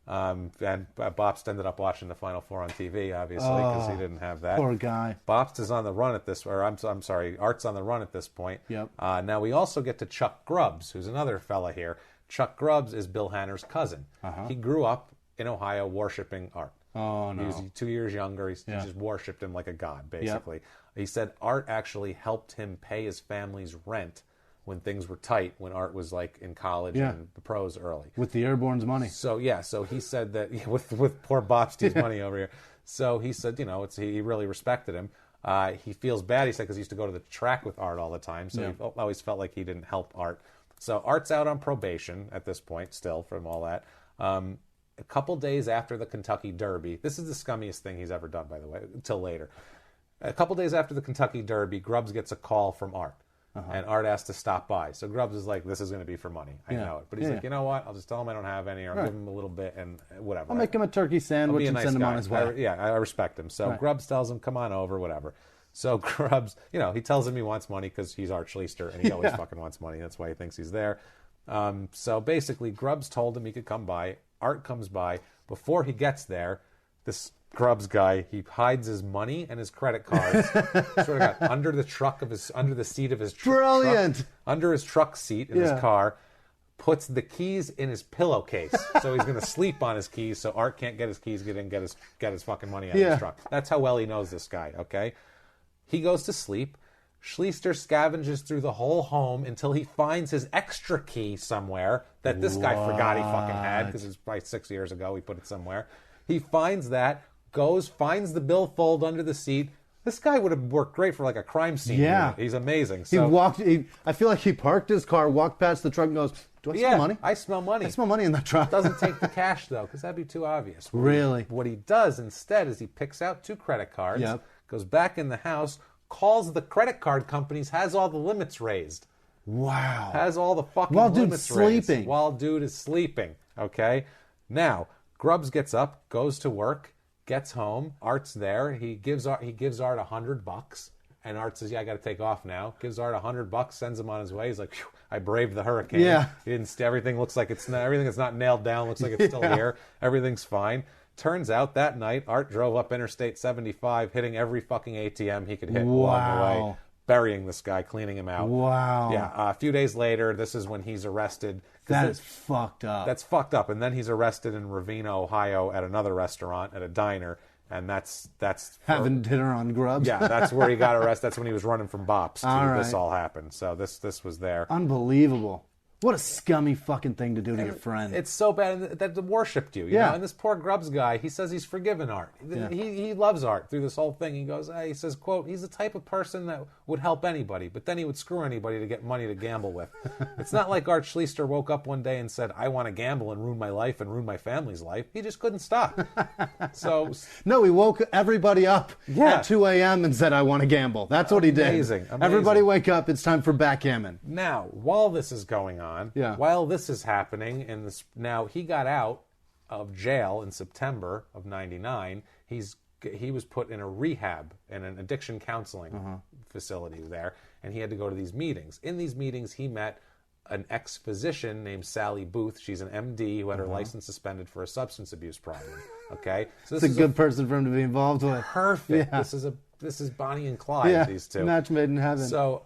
And Bopst ended up watching the Final Four on TV, obviously, because he didn't have that. Poor guy. Bopst is on the run at this, Art's on the run at this point. Yep. Now we also get to Chuck Grubbs, who's another fella here. Chuck Grubbs is Bill Hanner's cousin. He grew up in Ohio worshiping Art. Oh, no. He was 2 years younger. He just worshipped him like a god, basically. Yep. He said Art actually helped him pay his family's rent when things were tight, when Art was like in college and the pros early. With the Airborne's money. So he said that, with poor Bopsty's money over here. So he said, he really respected him. He feels bad, he said, because he used to go to the track with Art all the time. So he always felt like he didn't help Art. So Art's out on probation at this point, still, from all that. A couple days after the Kentucky Derby, this is the scummiest thing he's ever done, by the way, until later. A couple days after the Kentucky Derby, Grubbs gets a call from Art. And Art asked to stop by. So Grubbs is like, this is going to be for money. I know it. But he's like, you know what? I'll just tell him I don't have any, or I'll give him a little bit, and whatever. I'll make him a turkey sandwich and send him on his way. I respect him. So Grubbs tells him, come on over, whatever. So Grubbs, he tells him he wants money because he's Art Schlichter, and he always fucking wants money. That's why he thinks he's there. So basically, Grubbs told him he could come by. Art comes by. Before he gets there, this Grubbs guy, he hides his money and his credit cards sort of got under the seat of his Brilliant. Truck, under his truck seat in his car, puts the keys in his pillowcase. So he's going to sleep on his keys so Art can't get his keys, get his fucking money out of his truck. That's how well he knows this guy, okay? He goes to sleep. Schlichter scavenges through the whole home until he finds his extra key somewhere that this guy forgot he fucking had because it was probably 6 years ago. He put it somewhere. He finds that, finds the billfold under the seat. This guy would have worked great for like a crime scene. Yeah. He's amazing. So, I feel like he parked his car, walked past the truck and goes, do I smell money? I smell money. I smell money in that truck. Doesn't take the cash though, because that'd be too obvious. Really? What he does instead is he picks out 2 credit cards, goes back in the house, calls the credit card companies, has all the limits raised. Wow. Has all the fucking limits raised. While dude is sleeping. Okay? Now, Grubbs gets up, goes to work, gets home. Art's there. He gives Art $100, and Art says, "Yeah, I got to take off now." Gives Art $100, sends him on his way. He's like, "I braved the hurricane." Yeah. Everything looks like everything that's not nailed down looks like it's still here. Everything's fine. Turns out that night, Art drove up Interstate 75, hitting every fucking ATM he could hit along the way, burying this guy, cleaning him out. Wow. Yeah. A few days later, this is when he's arrested. That is fucked up. That's fucked up. And then he's arrested in Ravenna, Ohio, at another restaurant, at a diner. And that's having dinner on Grubs. Yeah, that's where he got arrested. That's when he was running from Bops. This all happened. So this was there. Unbelievable. What a scummy fucking thing to do to your friend. It's so bad that they worshipped you. You know? And this poor Grubbs guy, he says he's forgiven Art. Yeah. He loves Art through this whole thing. He goes, he says, quote, he's the type of person that would help anybody, but then he would screw anybody to get money to gamble with. It's not like Art Schlichter woke up one day and said, I want to gamble and ruin my life and ruin my family's life. He just couldn't stop. So no, he woke everybody up at 2 a.m. and said, I want to gamble. That's what he did. Amazing. Everybody wake up. It's time for backgammon. Now, while this is going on, while this is happening, now he got out of jail in September of '99. He was put in a rehab, in an addiction counseling facility there, and he had to go to these meetings. In these meetings, he met an ex-physician named Sally Booth. She's an MD who had her license suspended for a substance abuse problem. Okay, so this is a good person for him to be involved with. Perfect. Yeah. This is Bonnie and Clyde. These two, match made in heaven. So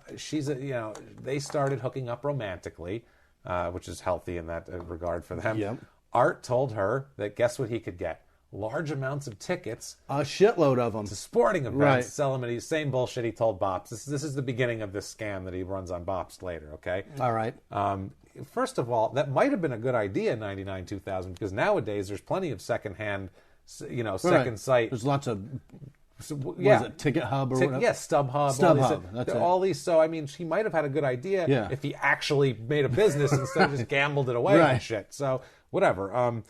they started hooking up romantically, which is healthy in that regard for them. Yep. Art told her that guess what he could get? Large amounts of tickets. A shitload of them. To sporting events. Sell him at his same bullshit he told Bops. This is the beginning of this scam that he runs on Bops later, okay? All right. First of all, that might have been a good idea in 99, 2000, because nowadays there's plenty of secondhand, second site. There's lots of... What is it, Ticket Hub or whatever? Yeah, StubHub. All these. So, I mean, she might have had a good idea if he actually made a business instead of just gambled it away and shit. So, whatever.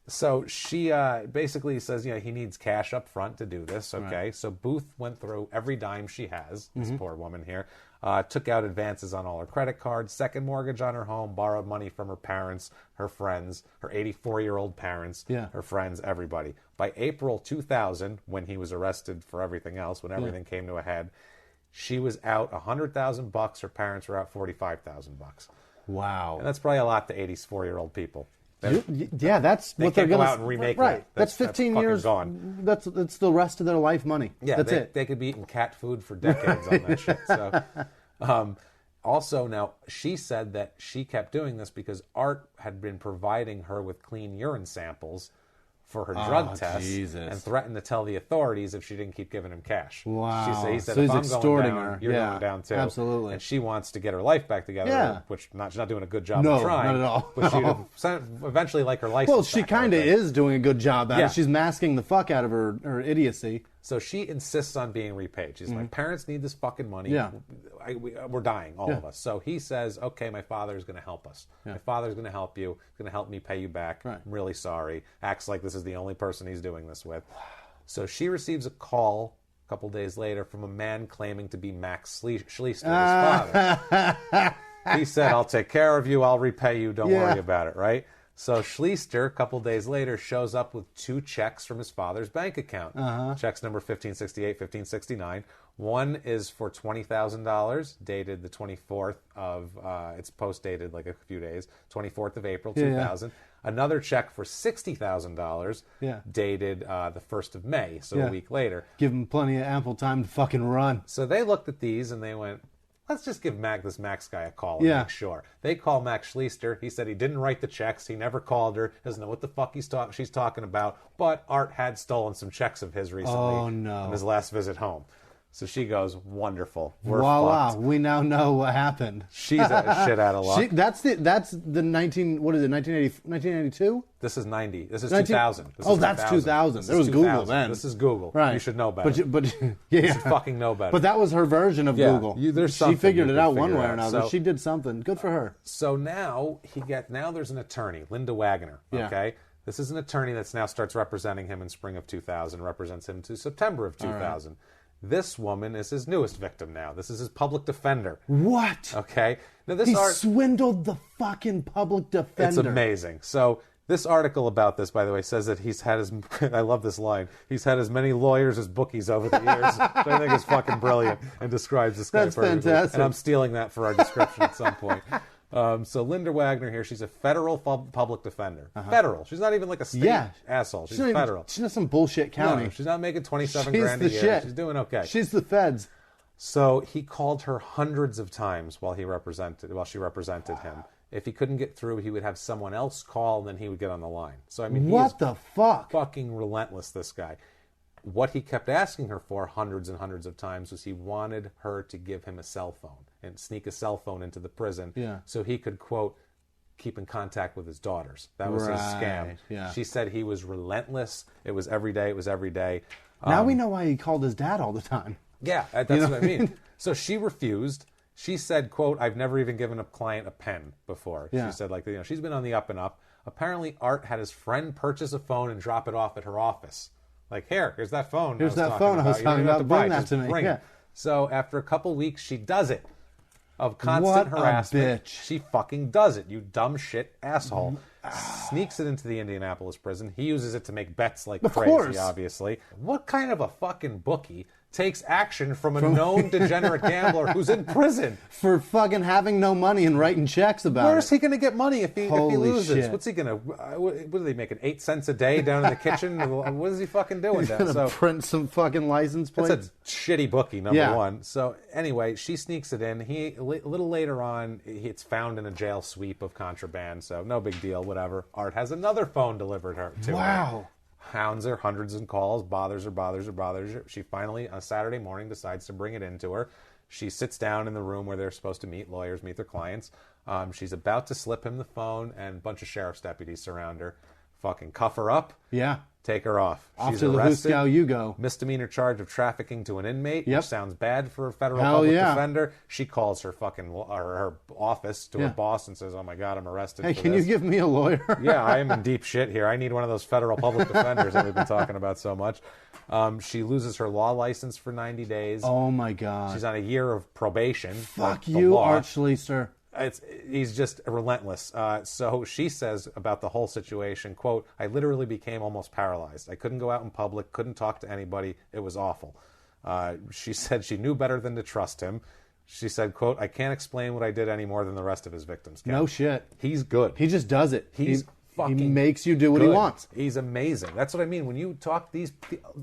So she basically says, he needs cash up front to do this. Okay, so Booth went through every dime she has. This poor woman here took out advances on all her credit cards, second mortgage on her home, borrowed money from her parents, her friends, her 84-year-old parents, her friends, everybody. By April 2000, when he was arrested for everything else, when everything came to a head, she was out $100,000. Her parents were out $45,000. Wow, and that's probably a lot to 84-year-old people. That's what they're going to go out and remake. Right, that's 15 years gone. That's the rest of their life money. Yeah, that's it. They could be eating cat food for decades on that shit. So, also, now she said that she kept doing this because Art had been providing her with clean urine samples for her drug tests and threatened to tell the authorities if she didn't keep giving him cash. Wow. He said, so if he's I'm going down, her. you're going down too. Absolutely. And she wants to get her life back together, which she's not doing a good job of trying. No, not at all. But she'd eventually like her license. Well, she kind of is doing a good job at it. She's masking the fuck out of her idiocy. So she insists on being repaid. She's like, parents need this fucking money. Yeah. We're dying, all of us. So he says, okay, my father's going to help us. Yeah. My father's going to help you. He's going to help me pay you back. Right. I'm really sorry. Acts like this is the only person he's doing this with. So she receives a call a couple days later from a man claiming to be Max Schlichter, his father. He said, I'll take care of you. I'll repay you. Don't worry about it, right? So Schlichter, a couple days later, shows up with 2 checks from his father's bank account. Checks number 1568, 1569. One is for $20,000, dated the 24th of, it's post-dated like a few days, 24th of April, 2000. Another check for $60,000, dated the 1st of May, so a week later. Give him plenty of ample time to fucking run. So they looked at these and they went, let's just give this Max guy a call and make sure. They call Max Schlichter. He said he didn't write the checks. He never called her. Doesn't know what the fuck she's talking about. But Art had stolen some checks of his recently on his last visit home. So she goes, wonderful. We're fucked. We now know what happened. She's a shit out of luck. That's the 1982? This is 90. This is 2000. That's 2000. There was Google then. This is Google. Right. You should know better. But you should fucking know better. But that was her version of Google. She figured it out one way or another. So, she did something. Good for her. So now there's an attorney, Linda Wagner. Okay. This is an attorney that now starts representing him in spring of 2000, represents him to September of 2000. Right. This woman is his newest victim now. This is his public defender. What? Okay. Now he swindled the fucking public defender. It's amazing. So this article about this, by the way, says that he's had I love this line, he's had as many lawyers as bookies over the years, which I think is fucking brilliant and describes this guy perfectly. That's fantastic. And I'm stealing that for our description at some point. So Linda Wagner here, she's a federal public defender. Federal. She's not even like a state asshole. She's federal. She's not some bullshit county. No, she's not making $27,000 a year. Shit. She's doing okay. She's the feds. So he called her hundreds of times while she represented him. If he couldn't get through, he would have someone else call, and then he would get on the line. So I mean, what the fuck? Fucking relentless, this guy. What he kept asking her for hundreds and hundreds of times was he wanted her to give him a cell phone and sneak a cell phone into the prison so he could, quote, keep in contact with his daughters. That was his scam. Yeah. She said he was relentless. It was every day. Now we know why he called his dad all the time. Yeah, that's what I mean. So she refused. She said, quote, I've never even given a client a pen before. She said, like, she's been on the up and up. Apparently, Art had his friend purchase a phone and drop it off at her office. Like, here's that phone. Here's that phone I was talking about. Bring that to me. Yeah. So after a couple weeks, she does it. Of constant harassment. Bitch. She fucking does it, you dumb shit asshole. Sneaks it into the Indianapolis prison. He uses it to make bets like crazy, obviously. What kind of a fucking bookie takes action from a known degenerate gambler who's in prison? For fucking having no money and writing checks about Where's he going to get money if he loses? Shit. What's he going to... What are they making, 8 cents a day down in the kitchen? What is he fucking doing? He's going to print some fucking license plates? That's a shitty bookie, number one. So anyway, she sneaks it in. A little later on, it's found in a jail sweep of contraband, so no big deal, whatever. Art has another phone delivered to her. Wow. Hounds her, hundreds of calls, bothers her. She finally, on a Saturday morning, decides to bring it into her. She sits down in the room where they're supposed to meet, lawyers meet their clients. She's about to slip him the phone, and a bunch of sheriff's deputies surround her. Fucking cuff her up. Yeah. Take her off. She's to arrested. The Huskow you go. Misdemeanor charge of trafficking to an inmate, which sounds bad for a federal Hell public defender. She calls her her office to her boss and says, "Oh my God, I'm arrested." Hey, can you give me a lawyer? Yeah, I am in deep shit here. I need one of those federal public defenders that we've been talking about so much. She loses her law license for 90 days. Oh my God. She's on a year of probation. Fuck you, Art Schlichter. He's just relentless. So she says about the whole situation, quote, I literally became almost paralyzed. I couldn't go out in public, couldn't talk to anybody. It was awful. She said she knew better than to trust him. She said, quote, I can't explain what I did any more than the rest of his victims can. No shit. He's good. He just does it. He makes you do what he wants. He's amazing. That's what I mean. When you talk,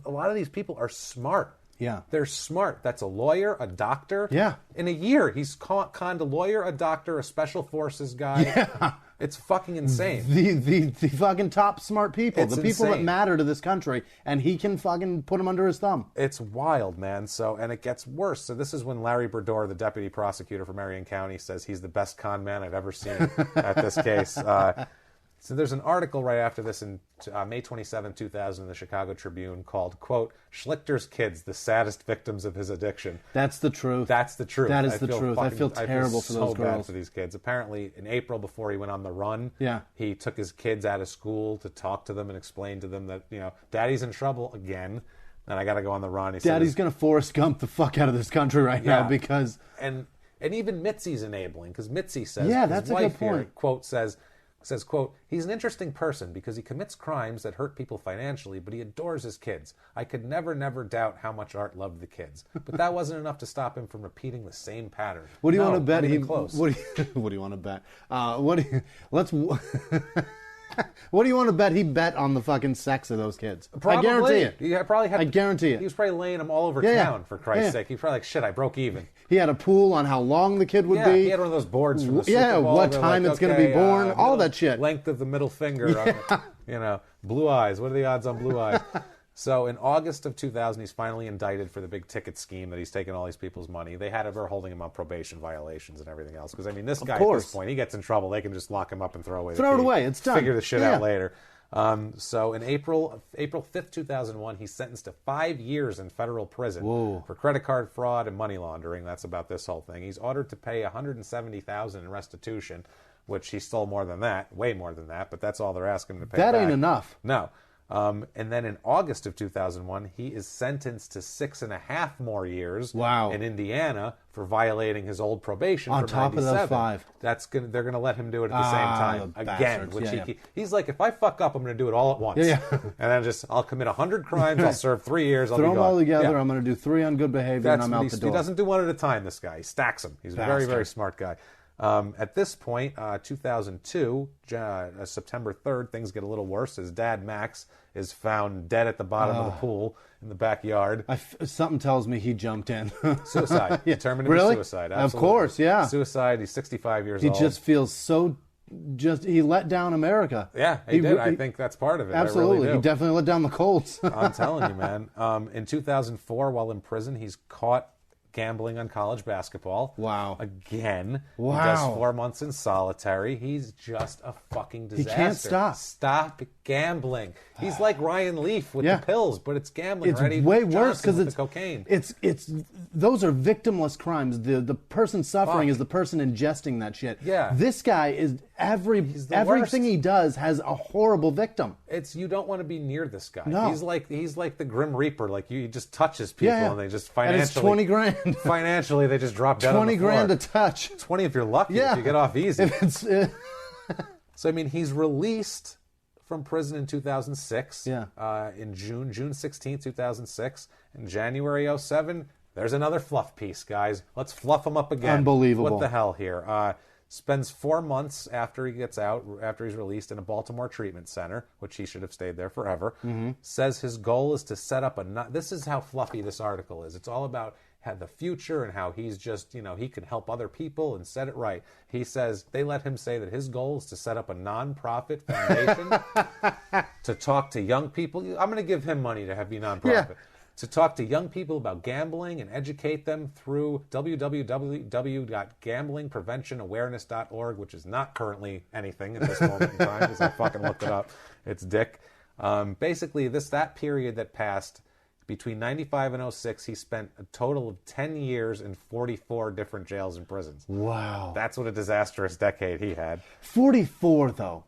a lot of these people are smart. Yeah. They're smart. That's a lawyer, a doctor. Yeah. In a year, he's conned a lawyer, a doctor, a special forces guy. Yeah. It's fucking insane. The fucking top smart people. It's the people insane. that matter to this country. And he can fucking put them under his thumb. It's wild, man. And it gets worse. So this is when Larry Burdor, the deputy prosecutor for Marion County, says he's the best con man I've ever seen at this case. So there's an article right after this in May 27, 2000 in the Chicago Tribune called, quote, Schlichter's kids, the saddest victims of his addiction. That's the truth. That's the truth. That is the truth. I feel terrible for those girls. Bad for these kids. Apparently, in April, before he went on the run, yeah, he took his kids out of school to talk to them and explain to them that, Daddy's in trouble again, and I got to go on the run. Daddy's going to Forrest Gump the fuck out of this country right now because... And even Mitzi's enabling, because Mitzi says... Yeah, that's a good point. Here, quote, says, quote, he's an interesting person because he commits crimes that hurt people financially, but he adores his kids. I could never doubt how much Art loved the kids. But that wasn't enough to stop him from repeating the same pattern. What do you want to bet? What do you want to bet? What do you want to bet he bet on the fucking sex of those kids? Probably. I guarantee it. I guarantee it. He was probably laying them all over town, for Christ's sake. He was probably like, shit, I broke even. He had a pool on how long the kid would be. He had one of those boards from the Super Bowl. What time it's going to be born, all that shit. Length of the middle finger. Blue eyes. What are the odds on blue eyes? So in August of 2000, he's finally indicted for the big ticket scheme that he's taken all these people's money. They had her holding him on probation violations and everything else. Because, this guy at this point, he gets in trouble. They can just lock him up and throw away the key. Throw it away. It's done. Figure the shit out later. So in April 5th, 2001, he's sentenced to 5 years in federal prison for credit card fraud and money laundering. That's about this whole thing. He's ordered to pay $170,000 in restitution, which he stole more than that, way more than that, but that's all they're asking him to pay That back. ain't enough. No. And then in August of 2001, he is sentenced to 6.5 more years in Indiana for violating his old probation on for top 97. of those 5. They're going to let him do it at the same time again. Which he's like, if I fuck up, I'm going to do it all at once. And then I'll commit 100 crimes. I'll serve 3 years. I'll throw be them all together. Yeah. I'm going to do 3 on good behavior, and I'm out the door. He doesn't do one at a time. This guy, he stacks them. He's a very, very smart guy. At this point, 2002, September 3rd, things get a little worse. His dad, Max, is found dead at the bottom of the pool in the backyard. Something tells me he jumped in. Suicide. Yeah. Determined to be suicide. Absolutely. Of course, yeah. Suicide. He's 65 years old. He just feels so... he let down America. Yeah, he did. I think that's part of it. Absolutely. I really do. He definitely let down the Colts. I'm telling you, man. In 2004, while in prison, he's caught gambling on college basketball. Wow. Again. Wow. He does 4 months in solitary. He's just a fucking disaster. He can't stop. Stop gambling. He's like Ryan Leaf with the pills, but it's gambling. It's right? way worse because it's the cocaine. It's those are victimless crimes. The person suffering is the person ingesting that shit. Yeah. This guy is everything worst. he does has a horrible victim. You don't want to be near this guy. No. He's like the Grim Reaper. Like he just touches people and they just financially. And it's 20 grand. Financially, they just drop dead on the floor. 20 grand a touch. 20 if you're lucky. If you get off easy. So I mean, he's released from prison in 2006. Yeah. In June 16, 2006. In January 2007, there's another fluff piece, guys. Let's fluff him up again. Unbelievable. What the hell here? Spends 4 months after he gets out, after he's released, in a Baltimore treatment center, which he should have stayed there forever. Mm-hmm. Says his goal is to set up this is how fluffy this article is. It's all about the future and how he's just, he can help other people and set it right. He says, they let him say that his goal is to set up a non-profit foundation to talk to young people. I'm going to give him money to be non-profit. Yeah. To talk to young people about gambling and educate them through www.gamblingpreventionawareness.org, which is not currently anything at this moment in time because I fucking looked it up. It's Dick. Basically, that period that passed between 95 and 06, he spent a total of 10 years in 44 different jails and prisons. Wow. That's what a disastrous decade he had. 44, though.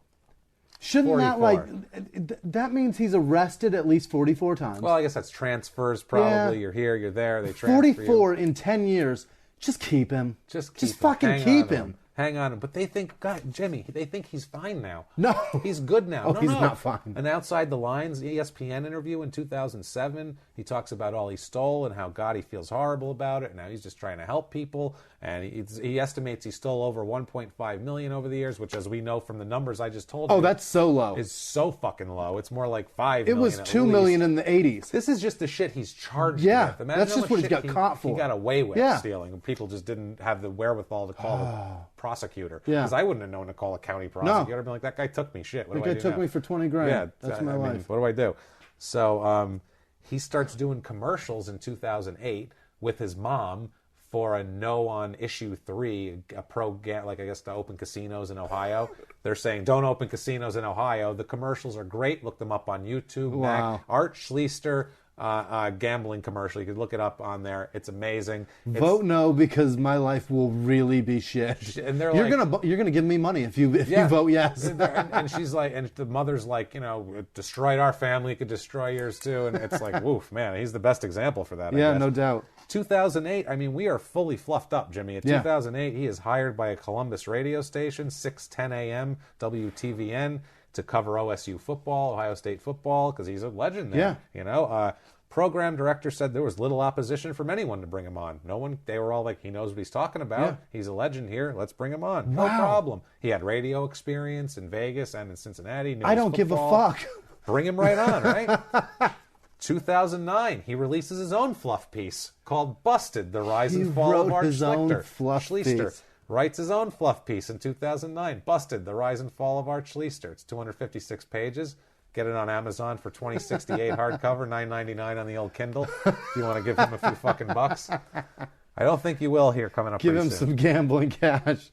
Shouldn't 44. That means he's arrested at least 44 times? Well, I guess that's transfers probably. Yeah. You're here, you're there, they transfer 44 in 10 years. Just keep him. Just fucking keep him. Hang on. But they think, God, Jimmie, they think he's fine now. No. He's good now. He's not fine. An Outside the Lines ESPN interview in 2007, he talks about all he stole and how, God, he feels horrible about it, and now he's just trying to help people. And he estimates he stole over $1.5 million over the years, which, as we know from the numbers I just told you, that's so low. Is so fucking low. It's more like $5 million. It was $2 million in the 80s. This is just the shit he's charged with. Imagine that's just what he got caught for. He got away with stealing. People just didn't have the wherewithal to call the prosecutor. Yeah. Because I wouldn't have known to call a county prosecutor. I'd be like, that guy took me. Shit. What do I do That guy took me for 20 grand. Yeah, that's my life. What do I do? So he starts doing commercials in 2008 with his mom for a no on issue 3, a like I guess to open casinos in Ohio. They're saying don't open casinos in Ohio. The commercials are great. Look them up on YouTube. Wow. Art Schlichter gambling commercial. You could look it up on there. It's amazing. Vote no because my life will really be shit. And they're you're gonna give me money if you vote yes. and she's like, and the mother's like, it destroyed our family. It could destroy yours too. And it's like, woof, man, he's the best example for that. Yeah, I guess. No doubt. 2008, I mean, we are fully fluffed up, Jimmie. In 2008, he is hired by a Columbus radio station, 6:10 a.m. WTVN, to cover OSU football, Ohio State football, because he's a legend there. Yeah. Program director said there was little opposition from anyone to bring him on. No one, they were all like, he knows what he's talking about. Yeah. He's a legend here. Let's bring him on. Wow. No problem. He had radio experience in Vegas and in Cincinnati. I don't give a fuck. Bring him right on, right? 2009, he releases his own fluff piece called Busted, The Rise and Fall of Art Schlichter. Writes his own fluff piece in 2009. Busted, The Rise and Fall of Art Schlichter. It's 256 pages. Get it on Amazon for $20.68 hardcover, $9.99 on the old Kindle. If you want to give him a few fucking bucks. I don't think you will here coming up Give him soon. Some gambling cash.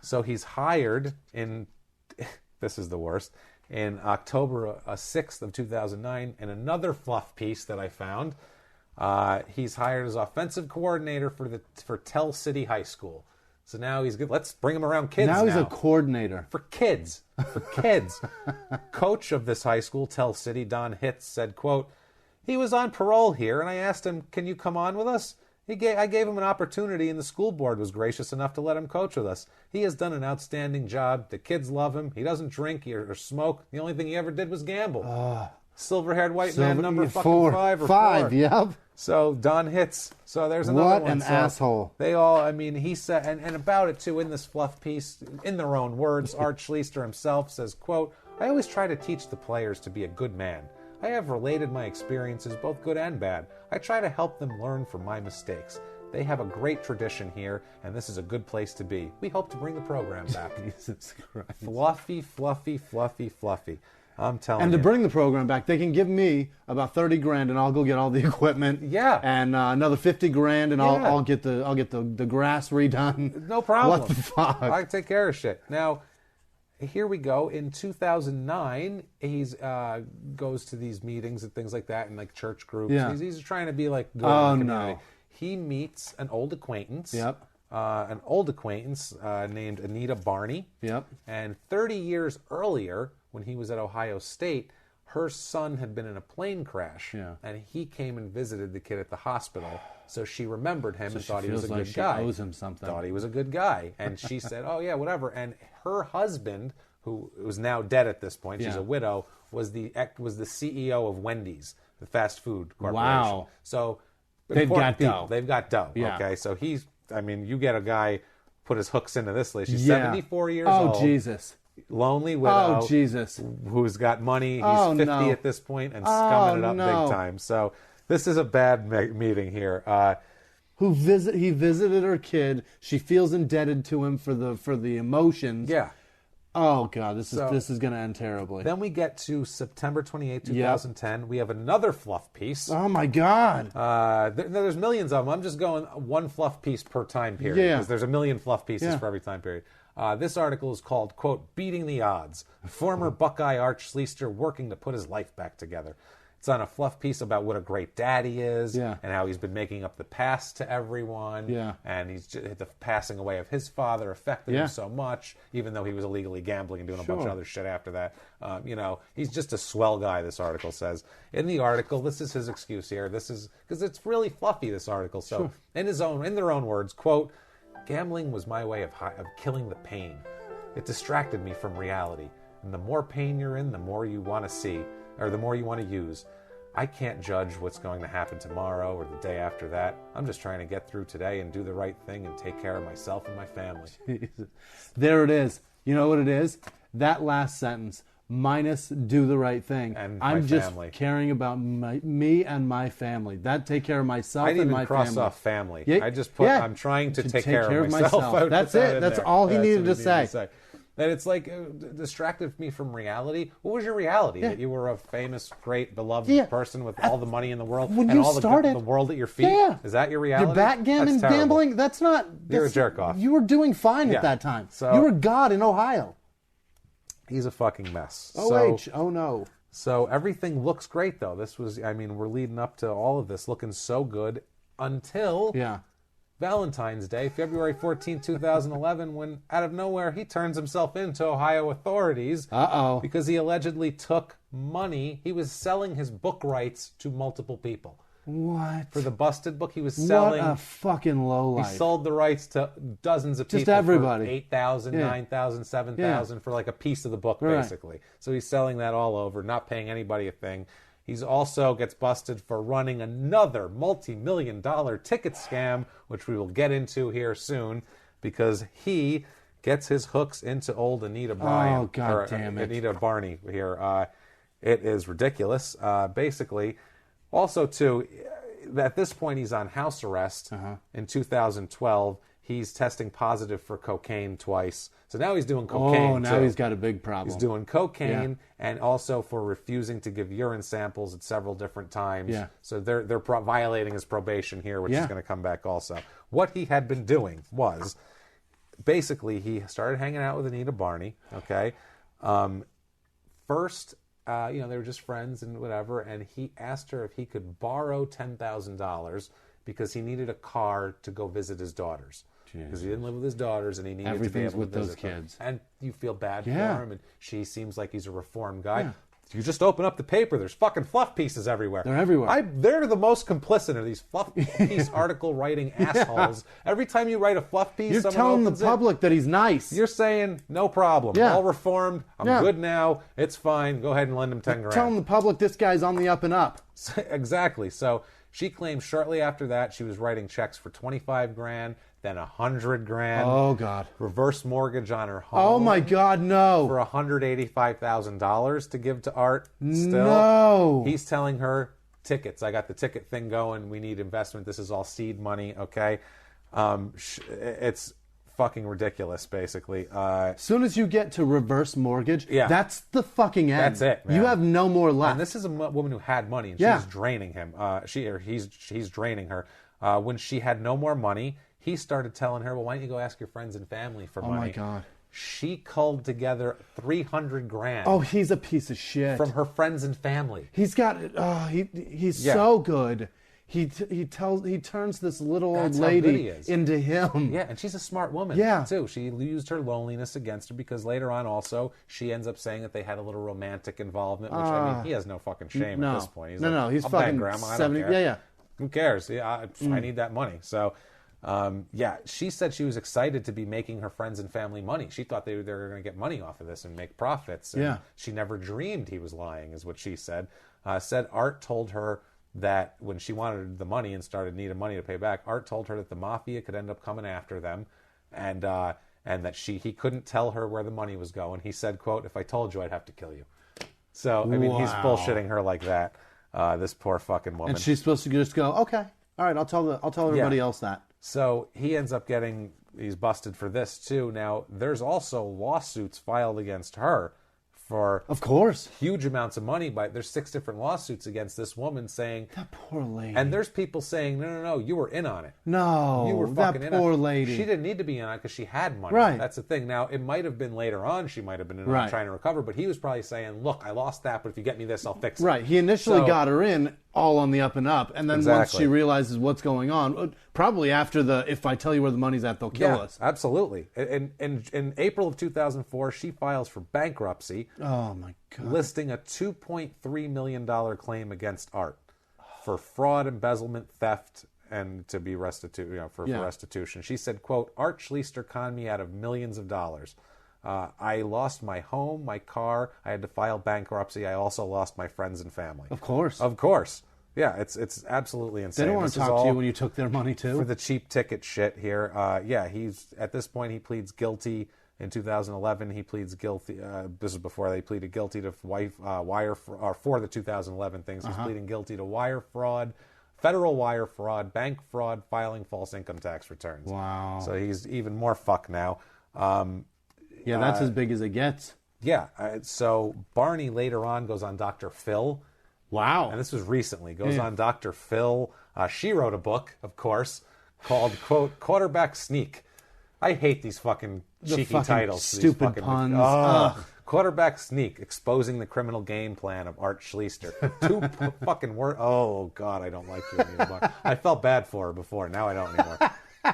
So he's hired in, this is the worst, in October 6th of 2009, in another fluff piece that I found. He's hired as offensive coordinator for Tell City High School. So now he's good. Let's bring him around kids now. Now he's a coordinator. For kids. Coach of this high school, Tell City, Don Hitz, said, quote, he was on parole here, and I asked him, can you come on with us? I gave him an opportunity, and the school board was gracious enough to let him coach with us. He has done an outstanding job. The kids love him. He doesn't drink or smoke. The only thing he ever did was gamble. Silver-haired white man, number fucking 5 or 5, 4. yep. So Don hits. So there's another one. What an asshole. They all, I mean, he said, and about it too, in this fluff piece, in their own words, Art Schlichter himself says, quote, I always try to teach the players to be a good man. I have related my experiences, both good and bad. I try to help them learn from my mistakes. They have a great tradition here, and this is a good place to be. We hope to bring the program back. Jesus Christ. Fluffy, fluffy, fluffy, fluffy. I'm telling you. And to bring the program back, they can give me about 30 grand, and I'll go get all the equipment. Yeah. And another 50 grand, and I'll get the grass redone. No problem. What the fuck? I take care of shit. Now, here we go. In 2009, he's goes to these meetings and things like that, and like church groups. Yeah. He's trying to be like good Oh, in the community. no. He meets an old acquaintance. Yep. Named Anita Barney. Yep. And 30 years earlier, when he was at Ohio State, her son had been in a plane crash. Yeah. And he came and visited the kid at the hospital. So she remembered him and thought he was a good she guy. owes him something. Thought he was a good guy. And she said, oh, yeah, whatever. And her husband, who was now dead at this point, she's a widow, was the CEO of Wendy's, the fast food corporation. Wow. So they've got people. dough. They've got dough. Yeah. Okay, so you get a guy put his hooks into this list. She's 74 years old. Oh, Jesus. Lonely widow. Oh, Jesus. Who's got money. He's 50 at this point and scumming it up big time. So this is a bad meeting here. He visited her kid. She feels indebted to him for the emotions. Yeah. Oh God, this is going to end terribly. Then we get to September 28, 2010. Yep. We have another fluff piece. Oh my God. There's millions of them. I'm just going one fluff piece per time period because there's a million fluff pieces for every time period. This article is called, quote, Beating the Odds. Former Buckeye Art Schlichter working to put his life back together. It's on a fluff piece about what a great dad he is and how he's been making up the past to everyone. Yeah. And the passing away of his father affected him so much, even though he was illegally gambling and doing a bunch of other shit after that. He's just a swell guy, this article says. In the article, this is his excuse here. This is because it's really fluffy, this article. So in their own words, quote, gambling was my way of killing the pain. It distracted me from reality. And the more pain you're in, the more you want to see, or the more you want to use. I can't judge what's going to happen tomorrow or the day after that. I'm just trying to get through today and do the right thing and take care of myself and my family. There it is. You know what it is? That last sentence, minus do the right thing. And I'm just caring about me and my family. That take care of myself and my family. I didn't cross off family. Yeah, I just put, I'm trying to take care of myself. That's it. That's all he needed to say. That it's like distracted me from reality. What was your reality? That you were a famous, great, beloved person with all the money in the world when and you all started, the world at your feet? Yeah. Is that your reality? Your backgammon gambling? That's not... You're a jerk off. You were doing fine at that time. So, you were God in Ohio. He's a fucking mess. Oh no. So everything looks great, though. This was, we're leading up to all of this looking so good until... Valentine's Day, February 14, 2011, when out of nowhere he turns himself in to Ohio authorities because he allegedly took money. He was selling his book rights to multiple people. What? For the busted book he was selling. What a fucking lowlife. He sold the rights to dozens of people. Just everybody. For $8,000, $9,000, $7,000 for like a piece of the book, basically. So he's selling that all over, not paying anybody a thing. He's also gets busted for running another multi-million-dollar ticket scam, which we will get into here soon, because he gets his hooks into old Anita Barney. Oh, God damn it. Anita Barney here. It is ridiculous. Basically, also, too, at this point, he's on house arrest in 2012. He's testing positive for cocaine twice. So now he's doing cocaine, Oh, now he's got a big problem. He's doing cocaine and also for refusing to give urine samples at several different times. Yeah. So they're violating his probation here, which is going to come back also. What he had been doing was, basically, he started hanging out with Anita Barney, okay? First, they were just friends and whatever, and he asked her if he could borrow $10,000 because he needed a car to go visit his daughters. Because he didn't live with his daughters, and he needed to be able to visit those kids. And you feel bad for him, and she seems like he's a reformed guy. Yeah. You just open up the paper. There's fucking fluff pieces everywhere. They're everywhere. They're the most complicit of these fluff piece article writing assholes. Every time you write a fluff piece, you're telling the public that he's nice. You're saying, no problem. All reformed. I'm good now. It's fine. Go ahead and lend him 10 grand. Telling the public this guy's on the up and up. Exactly. So she claims shortly after that she was writing checks for 25 grand, then 100 grand. Oh, God. Reverse mortgage on her home. Oh, my God, no. For $185,000 to give to Art. Still. No. He's telling her, tickets. I got the ticket thing going. We need investment. This is all seed money, okay? It's fucking ridiculous, basically. As soon as you get to reverse mortgage, that's the fucking end. That's it, man. You have no more left. And this is a woman who had money, and she's draining him. He's draining her. When she had no more money, he started telling her, well, why don't you go ask your friends and family for money? Oh, my God. She culled together 300 grand. Oh, he's a piece of shit. From her friends and family. He's got, he's so good. He turns this little old lady into him. Yeah, and she's a smart woman, too. She used her loneliness against her because later on also she ends up saying that they had a little romantic involvement, which, I mean, he has no fucking shame at this point. He's he's fucking grandma, 70. Yeah. Who cares? I need that money. So, she said she was excited to be making her friends and family money. She thought they were going to get money off of this and make profits. And she never dreamed he was lying, is what she said. Said Art told her that when she wanted the money and started needing money to pay back, Art told her that the mafia could end up coming after them, and that he couldn't tell her where the money was going. He said, quote, if I told you, I'd have to kill you. So, I mean, he's bullshitting her like that, this poor fucking woman. And she's supposed to just go, okay, all right, I'll tell everybody else that. So he ends up he's busted for this too. Now, there's also lawsuits filed against her for, of course, huge amounts of money. But there's 6 different lawsuits against this woman saying that poor lady. And there's people saying, no, you were in on it. No, you were fucking that poor lady. She didn't need to be in on it because she had money. Right. That's the thing. Now, it might have been later on she might have been in on trying to recover, but he was probably saying, look, I lost that, but if you get me this, I'll fix it. Right. He initially got her in all on the up and up, and then once she realizes what's going on, probably after if I tell you where the money's at, they'll kill us. Absolutely. In April of 2004, she files for bankruptcy. Oh, my God. Listing a $2.3 million claim against Art for fraud, embezzlement, theft, and to be restitution. She said, quote, Art Schlichter conned me out of millions of dollars. I lost my home, my car. I had to file bankruptcy. I also lost my friends and family. Of course. Yeah, it's absolutely insane. They don't want to talk to you when you took their money, too. For the cheap ticket shit here. He's at this point, he pleads guilty. In 2011, he pleads guilty. This is before they pleaded guilty to for the 2011 things. He's pleading guilty to wire fraud, federal wire fraud, bank fraud, filing false income tax returns. Wow. So he's even more fucked now. That's as big as it gets. Yeah. So Barney later on goes on Dr. Phil. Wow. And this was recently. Goes on Dr. Phil. She wrote a book, of course, called, quote, Quarterback Sneak. I hate these fucking cheeky titles. Stupid puns. Quarterback Sneak, exposing the criminal game plan of Art Schlichter. 2 fucking words. Oh, God, I don't like you anymore. I felt bad for her before. Now I don't anymore.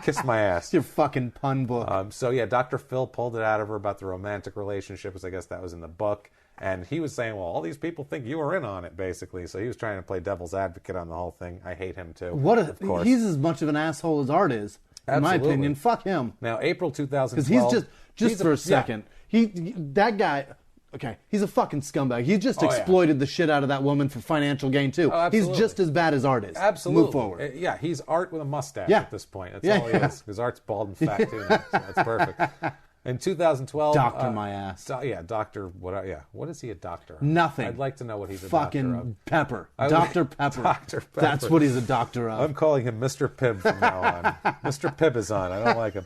Kiss my ass. Your fucking pun book. Dr. Phil pulled it out of her about the romantic relationships. I guess that was in the book. And he was saying, well, all these people think you were in on it, basically. So he was trying to play devil's advocate on the whole thing. I hate him, too. Of course. He's as much of an asshole as Art is. In my opinion, fuck him. Now, April 2012... Because he's just for a second. That guy... Okay, he's a fucking scumbag. He just exploited the shit out of that woman for financial gain, too. He's just as bad as Art is. Absolutely. Move forward. He's Art with a mustache at this point. That's all he is. Because Art's bald and fat, too. Now, so that's perfect. In 2012... Doctor my ass. Doctor... What is he a doctor of? Nothing. I'd like to know what he's a fucking doctor of. Pepper. Dr. Pepper. Dr. Pepper. That's what he's a doctor of. I'm calling him Mr. Pibb from now on. Mr. Pibb is on. I don't like him.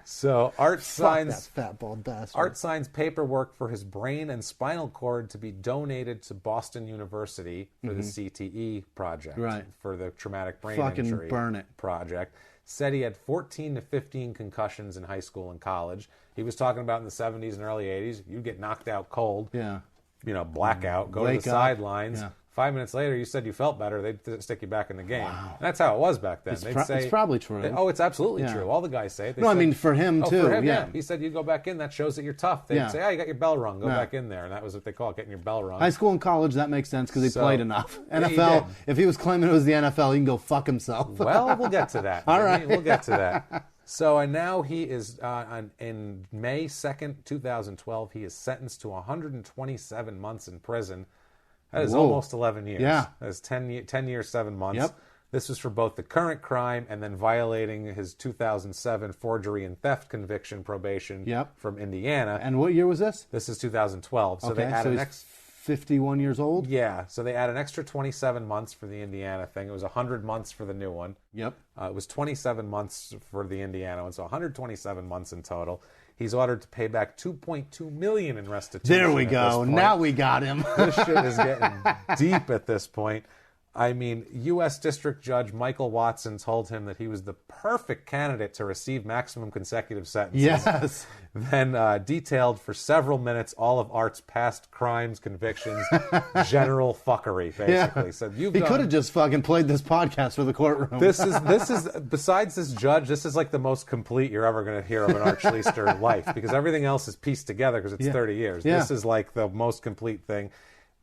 So Art signs... that fat bald bastard. Art signs paperwork for his brain and spinal cord to be donated to Boston University for the CTE project. Right. For the traumatic brain fucking injury burn it. project. Said he had 14 to 15 concussions in high school and college. He was talking about in the 70s and early 80s, you get knocked out cold. Yeah. Blackout, go to the sidelines, 5 minutes later, you said you felt better. They'd stick you back in the game. Wow. And that's how it was back then. It's probably true. It's absolutely true. All the guys say it. I mean, for him, too. For him, yeah. He said, you go back in. That shows that you're tough. They'd say, you got your bell rung. Go back in there. And that was what they call it, getting your bell rung. High school and college, that makes sense because he played enough. NFL, if he was claiming it was the NFL, he can go fuck himself. Well, we'll get to that. All right. We'll get to that. So now he is, in May 2nd, 2012, he is sentenced to 127 months in prison. That is almost 11 years. Yeah. That is 10 years, 7 months. Yep. This was for both the current crime and then violating his 2007 forgery and theft conviction probation from Indiana. And what year was this? This is 2012. So they added 51 years old? Yeah, so they add an extra 27 months for the Indiana thing. It was 100 months for the new one. Yep. It was 27 months for the Indiana one, so 127 months in total. He's ordered to pay back $2.2 million in restitution. There we go. Now we got him. This shit is getting deep at this point. I mean, U.S. District Judge Michael Watson told him that he was the perfect candidate to receive maximum consecutive sentences. Yes. Then detailed for several minutes all of Art's past crimes, convictions, general fuckery, basically. Yeah. So he could have just fucking played this podcast for the courtroom. This is besides this judge, this is like the most complete you're ever going to hear of an Art Schlichter life, because everything else is pieced together because it's 30 years. Yeah. This is like the most complete thing.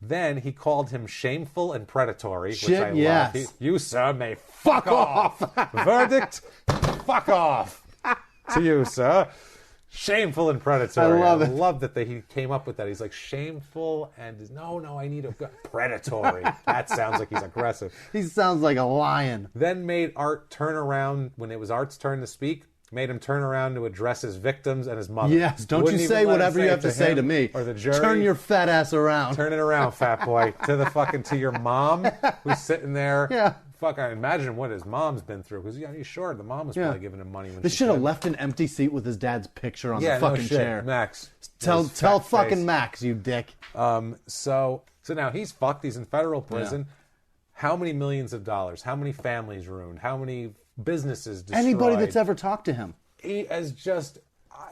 Then he called him shameful and predatory, which I love. You, sir, may fuck off. Verdict, fuck off. To you, sir. Shameful and predatory. I love it. I love that he came up with that. He's like, shameful and, no, I need a predatory. That sounds like he's aggressive. He sounds like a lion. Then made Art turn around when it was Art's turn to speak. Made him turn around to address his victims and his mother. Yes, don't you say whatever you have to say to me. Or the jury. Turn your fat ass around. Turn it around, fat boy. To your mom who's sitting there. Yeah. Fuck, I imagine what his mom's been through. Because, sure, the mom was probably giving him money. They should have left an empty seat with his dad's picture on the fucking chair. Max. Tell fucking Max, you dick. So now he's fucked. He's in federal prison. Yeah. How many millions of dollars? How many families ruined? How many businesses destroyed? Anybody that's ever talked to him. He has just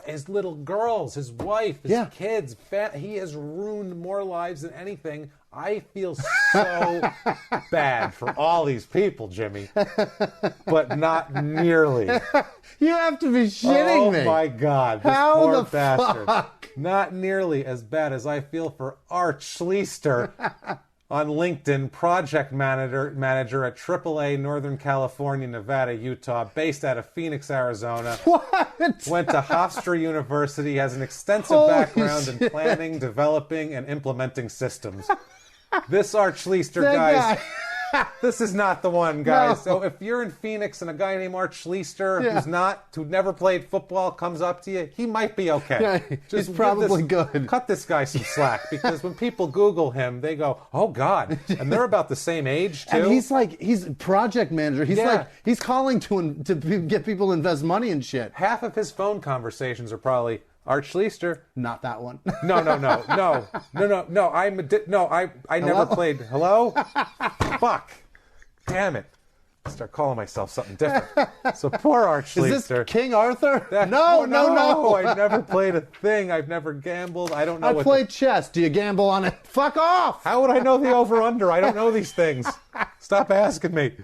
his little girls, his wife, his kids. He has ruined more lives than anything. I feel so bad for all these people, Jimmy, but not nearly. You have to be shitting me. Oh my God, this How poor the bastard. Fuck? Not nearly as bad as I feel for Art Schlichter. On LinkedIn, project manager at AAA Northern California, Nevada, Utah, based out of Phoenix, Arizona. What? Went to Hofstra University, has an extensive background in planning, developing, and implementing systems. This Art Schlichter, guys, this is not the one, guys. No. So if you're in Phoenix and a guy named Art Schlichter who'd never played football comes up to you, he might be okay. Yeah, he's probably good. Cut this guy some slack, because when people Google him, they go, "Oh God," and they're about the same age too. And he's project manager. He's calling to get people to invest money in shit. Half of his phone conversations are probably, Art Schlichter. Not that one. No. I never played. Hello? Fuck. Damn it. Start calling myself something different. So poor Art Schlichter. Is this King Arthur? No. I've never played a thing. I've never gambled. I don't know. I played chess. Do you gamble on it? Fuck off. How would I know the over-under? I don't know these things. Stop asking me.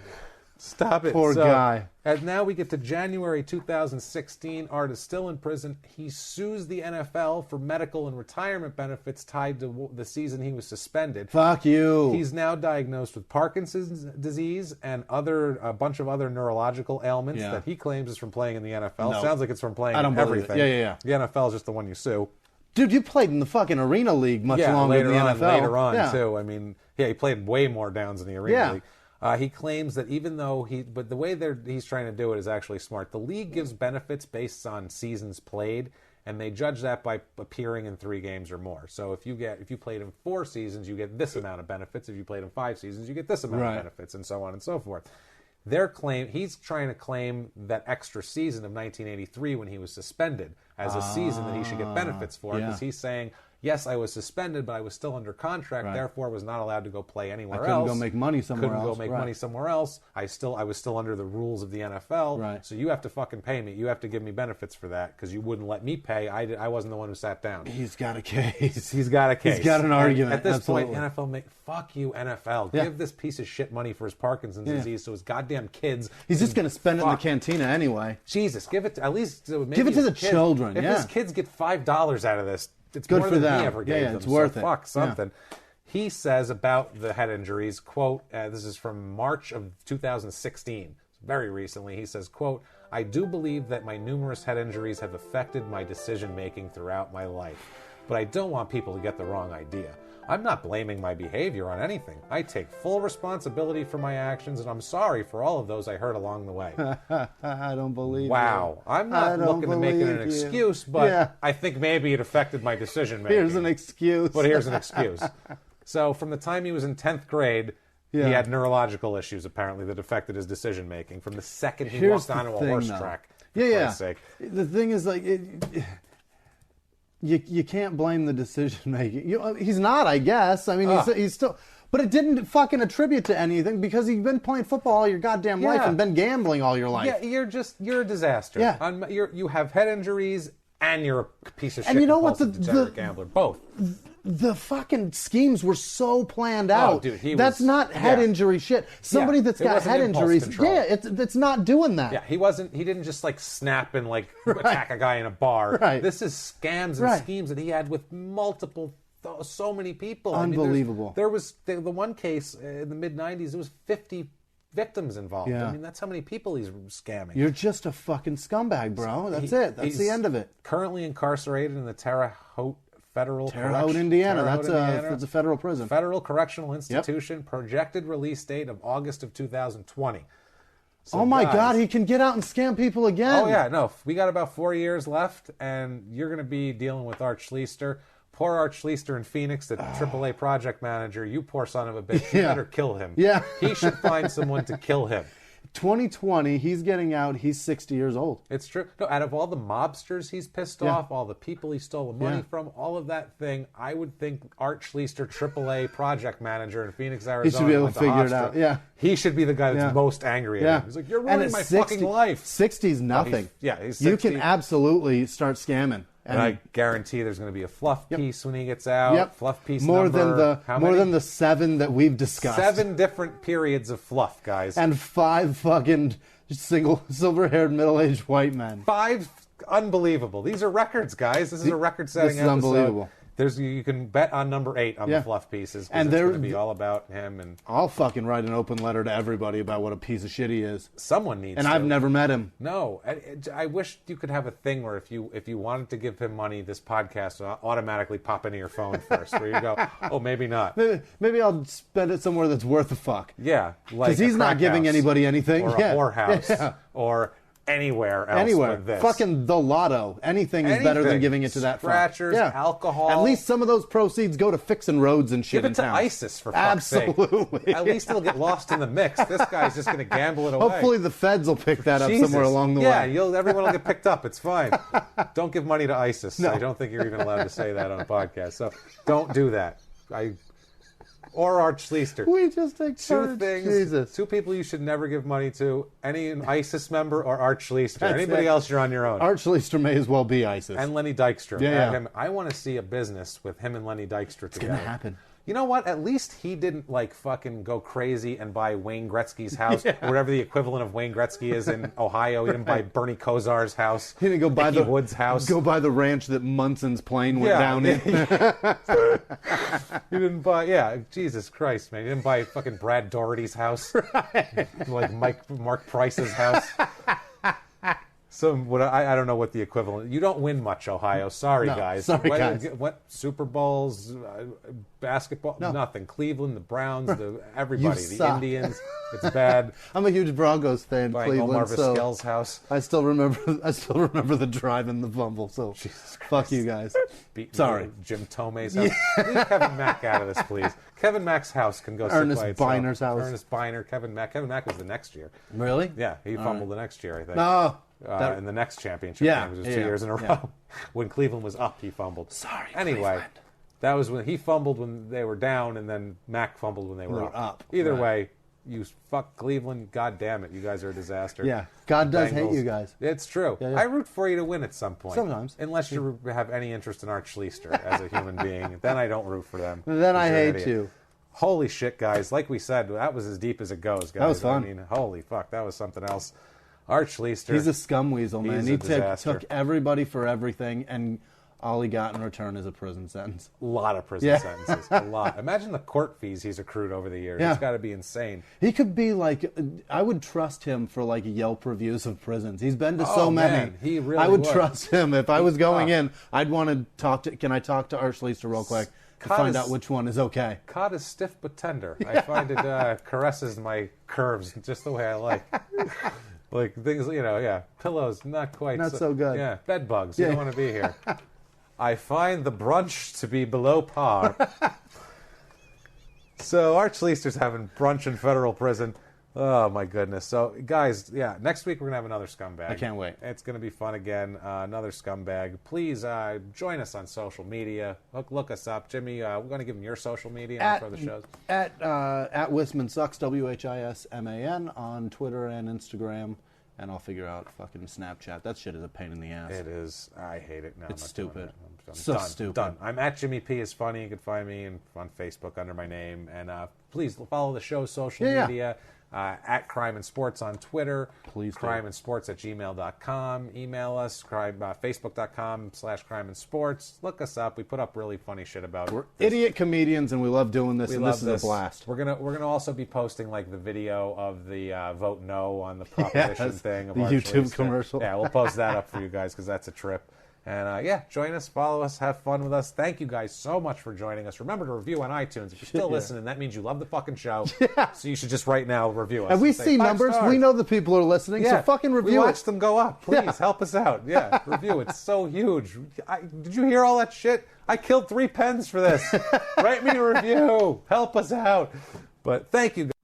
Stop it. Poor guy. And now we get to January 2016. Art is still in prison. He sues the NFL for medical and retirement benefits tied to the season he was suspended. Fuck you. He's now diagnosed with Parkinson's disease and a bunch of other neurological ailments that he claims is from playing in the NFL. No. Sounds like it's from playing everything. Yeah. The NFL is just the one you sue. Dude, you played in the fucking Arena League much longer than the NFL. Later on, too. I mean, he played way more downs in the Arena League. He claims that even though but the way he's trying to do it is actually smart. The league gives benefits based on seasons played, and they judge that by appearing in 3 games or more. So if you played in 4 seasons, you get this amount of benefits. If you played in 5 seasons, you get this amount of benefits, and so on and so forth. He's trying to claim that extra season of 1983 when he was suspended as a season that he should get benefits for, because he's saying Yes, I was suspended, but I was still under contract. Therefore, was not allowed to go play anywhere else. Couldn't go make money somewhere else. Couldn't go make money somewhere else. I was still under the rules of the NFL. Right. So you have to fucking pay me. You have to give me benefits for that because you wouldn't let me pay. I wasn't the one who sat down. He's got a case. He's got a case. He's got an argument. At this point, NFL fuck you, NFL. Give this piece of shit money for his Parkinson's disease so his goddamn kids. He's just going to spend it in the cantina anyway. Jesus, give it to, at least maybe give it to the children. If his kids get $5 out of this, it's good more for than them. he ever gave them. It's worth it. Fuck something. He says about the head injuries, quote, this is from March of 2016, very recently. He says, quote, I do believe that my numerous head injuries have affected my decision-making throughout my life, but I don't want people to get the wrong idea. I'm not blaming my behavior on anything. I take full responsibility for my actions, and I'm sorry for all of those I hurt along the way. I don't believe you. Wow. I'm not looking to make it an excuse, but I think maybe it affected my decision-making. Here's an excuse. But here's an excuse. So from the time he was in 10th grade, he had neurological issues, apparently, that affected his decision-making. From the second he walked onto a horse track, for Christ's sake. The thing is, like... You can't blame the decision making. He's not, I guess. I mean, he's still, but it didn't fucking attribute to anything because you've been playing football all your goddamn life and been gambling all your life. Yeah, you're a disaster. Yeah, you have head injuries and you're a piece of shit. And you know what? The gambler, both. The fucking schemes were so planned out. Oh, dude, that's not head injury shit. Somebody that's got head injuries, it's not doing that. Yeah, he didn't just like snap and like attack a guy in a bar. Right. This is scams and schemes that he had with multiple, so many people. Unbelievable. I mean, there was the one case in the mid-90s, there was 50 victims involved. Yeah. I mean, that's how many people he's scamming. You're just a fucking scumbag, bro. That's it. That's the end of it. Currently incarcerated in the Terre Haute Indiana. That's a federal prison. Federal Correctional Institution. Projected release date of August of 2020. So oh my God, he can get out and scam people again. Oh yeah, no, we got about 4 years left, and you're going to be dealing with Art Schlichter. Poor Art Schlichter in Phoenix, the AAA project manager. You poor son of a bitch. You better kill him. Yeah. He should find someone to kill him. 2020, he's getting out. He's 60 years old. It's true. No, out of all the mobsters he's pissed off, all the people he stole the money from, all of that thing, I would think Art Schlichter, AAA project manager in Phoenix, Arizona, he should be able to figure it out. Yeah, he should be the guy that's most angry at him. He's like, "You're ruining my fucking life." 60's nothing. He's 60. You can absolutely start scamming. And I guarantee there's going to be a fluff piece when he gets out. Yep. Fluff piece more number. than the 7 that we've discussed. 7 different periods of fluff, guys. And 5 fucking silver-haired middle-aged white men. 5 unbelievable. These are records, guys. This is a record-setting episode. This is unbelievable. You can bet on number 8 on the fluff pieces. And it's going to be all about him. And I'll fucking write an open letter to everybody about what a piece of shit he is. Someone needs to. And I've never met him. No. I wish you could have a thing where if you wanted to give him money, this podcast would automatically pop into your phone first. Where you go, oh, maybe not. Maybe I'll spend it somewhere that's worth a fuck. Yeah. Because he's not giving anybody anything. Or a whorehouse. Or anywhere else with this. Fucking the lotto. Anything is better than giving it to that Scratchers, alcohol. At least some of those proceeds go to fixing roads and shit in town. Give it to ISIS, for fuck's sake. Absolutely. At least it'll get lost in the mix. This guy's just going to gamble it away. Hopefully the feds will pick that up somewhere along the way. Yeah, everyone will get picked up. It's fine. Don't give money to ISIS. No. I don't think you're even allowed to say that on a podcast. So don't do that. Or Art Schlichter. We just take 2 things. Jesus. 2 people you should never give money to: any ISIS member or Art Schlichter. Anybody else, you're on your own. Art Schlichter may as well be ISIS. And Lenny Dykstra. Yeah. I want to see a business with him and Lenny Dykstra together. It's gonna happen. You know what? At least he didn't fucking go crazy and buy Wayne Gretzky's house, or whatever the equivalent of Wayne Gretzky is in Ohio. He didn't buy Bernie Kosar's house. He didn't go buy Mickey Wood's house. Go buy the ranch that Munson's plane went down in. You didn't buy, Jesus Christ, man. You didn't buy fucking Brad Doherty's house. Right. Like Mark Price's house. I don't know what the equivalent. You don't win much, Ohio. Sorry, guys. Sorry, guys. What Super Bowls, basketball, nothing. Cleveland, the Browns, everybody, the Indians. It's bad. I'm a huge Broncos fan. Buying Cleveland, Omar Vizquel's house. I still remember the drive and the fumble. So fuck you guys. Sorry, Jim Tomei's house. Leave Kevin Mack out of this, please. Kevin Mack's house can go. Ernest Biner's house. Ernest Biner, Kevin Mack. Kevin Mack was the next year. Really? Yeah, he fumbled the next year, I think. No. In the next championship game, which was 2 years in a row. When Cleveland was up, he fumbled. Sorry. Anyway, That was when he fumbled when they were down, and then Mac fumbled when they were up. Either way, you fuck Cleveland. God damn it, you guys are a disaster. Yeah, God does hate you guys. It's true. Yeah. I root for you to win at some point. Sometimes. Unless you have any interest in Art Schlichter as a human being. Then I don't root for them. Then I hate you. Holy shit, guys. Like we said, that was as deep as it goes, guys. That was fun. I mean, holy fuck, that was something else. Art Schlichter. He's a scum weasel, man. He took everybody for everything, and all he got in return is a prison sentence. A lot of prison sentences. A lot. Imagine the court fees he's accrued over the years. It's got to be insane. He could be like, I would trust him for like Yelp reviews of prisons. He's been to so many. Man, he really I would trust him. If I was going in, I'd want to talk to, can I talk to Art Schlichter real quick? To find out which one is okay. Cod is stiff but tender. I find it caresses my curves just the way I like. Like things, pillows, not quite. Not so good. Yeah, bed bugs. You don't want to be here. I find the brunch to be below par. So Art Schlichter's having brunch in federal prison. Oh, my goodness. So, guys, next week we're going to have another scumbag. I can't wait. It's going to be fun again. Another scumbag. Please join us on social media. Look us up. Jimmie, we're going to give them your social media for the shows. At Whisman Sucks, WHISMAN, on Twitter and Instagram. And I'll figure out fucking Snapchat. That shit is a pain in the ass. It is. I hate it now. It's stupid. I'm so done, stupid. Done. I'm at Jimmie P is funny. You can find me on Facebook under my name. And please follow the show's social media. At Crime and Sports on Twitter. Please do. crimeandsports@gmail.com. Email us, facebook.com/crime and sports. Look us up. We put up really funny shit about We're idiot comedians, and we love doing this, and this is a blast. We're gonna also be posting like the video of the vote no on the proposition thing. Of the YouTube commercial. Yeah, we'll post that up for you guys because that's a trip. And join us, follow us, have fun with us. Thank you guys so much for joining us. Remember to review on iTunes. If you're still listening, that means you love the fucking show. Yeah. So you should just right now review us. And we see numbers. Stars. We know the people are listening, so fucking review it. Watch them go up. Please help us out. Yeah, review. It's so huge. Did you hear all that shit? I killed 3 pens for this. Write me a review. Help us out. But thank you guys.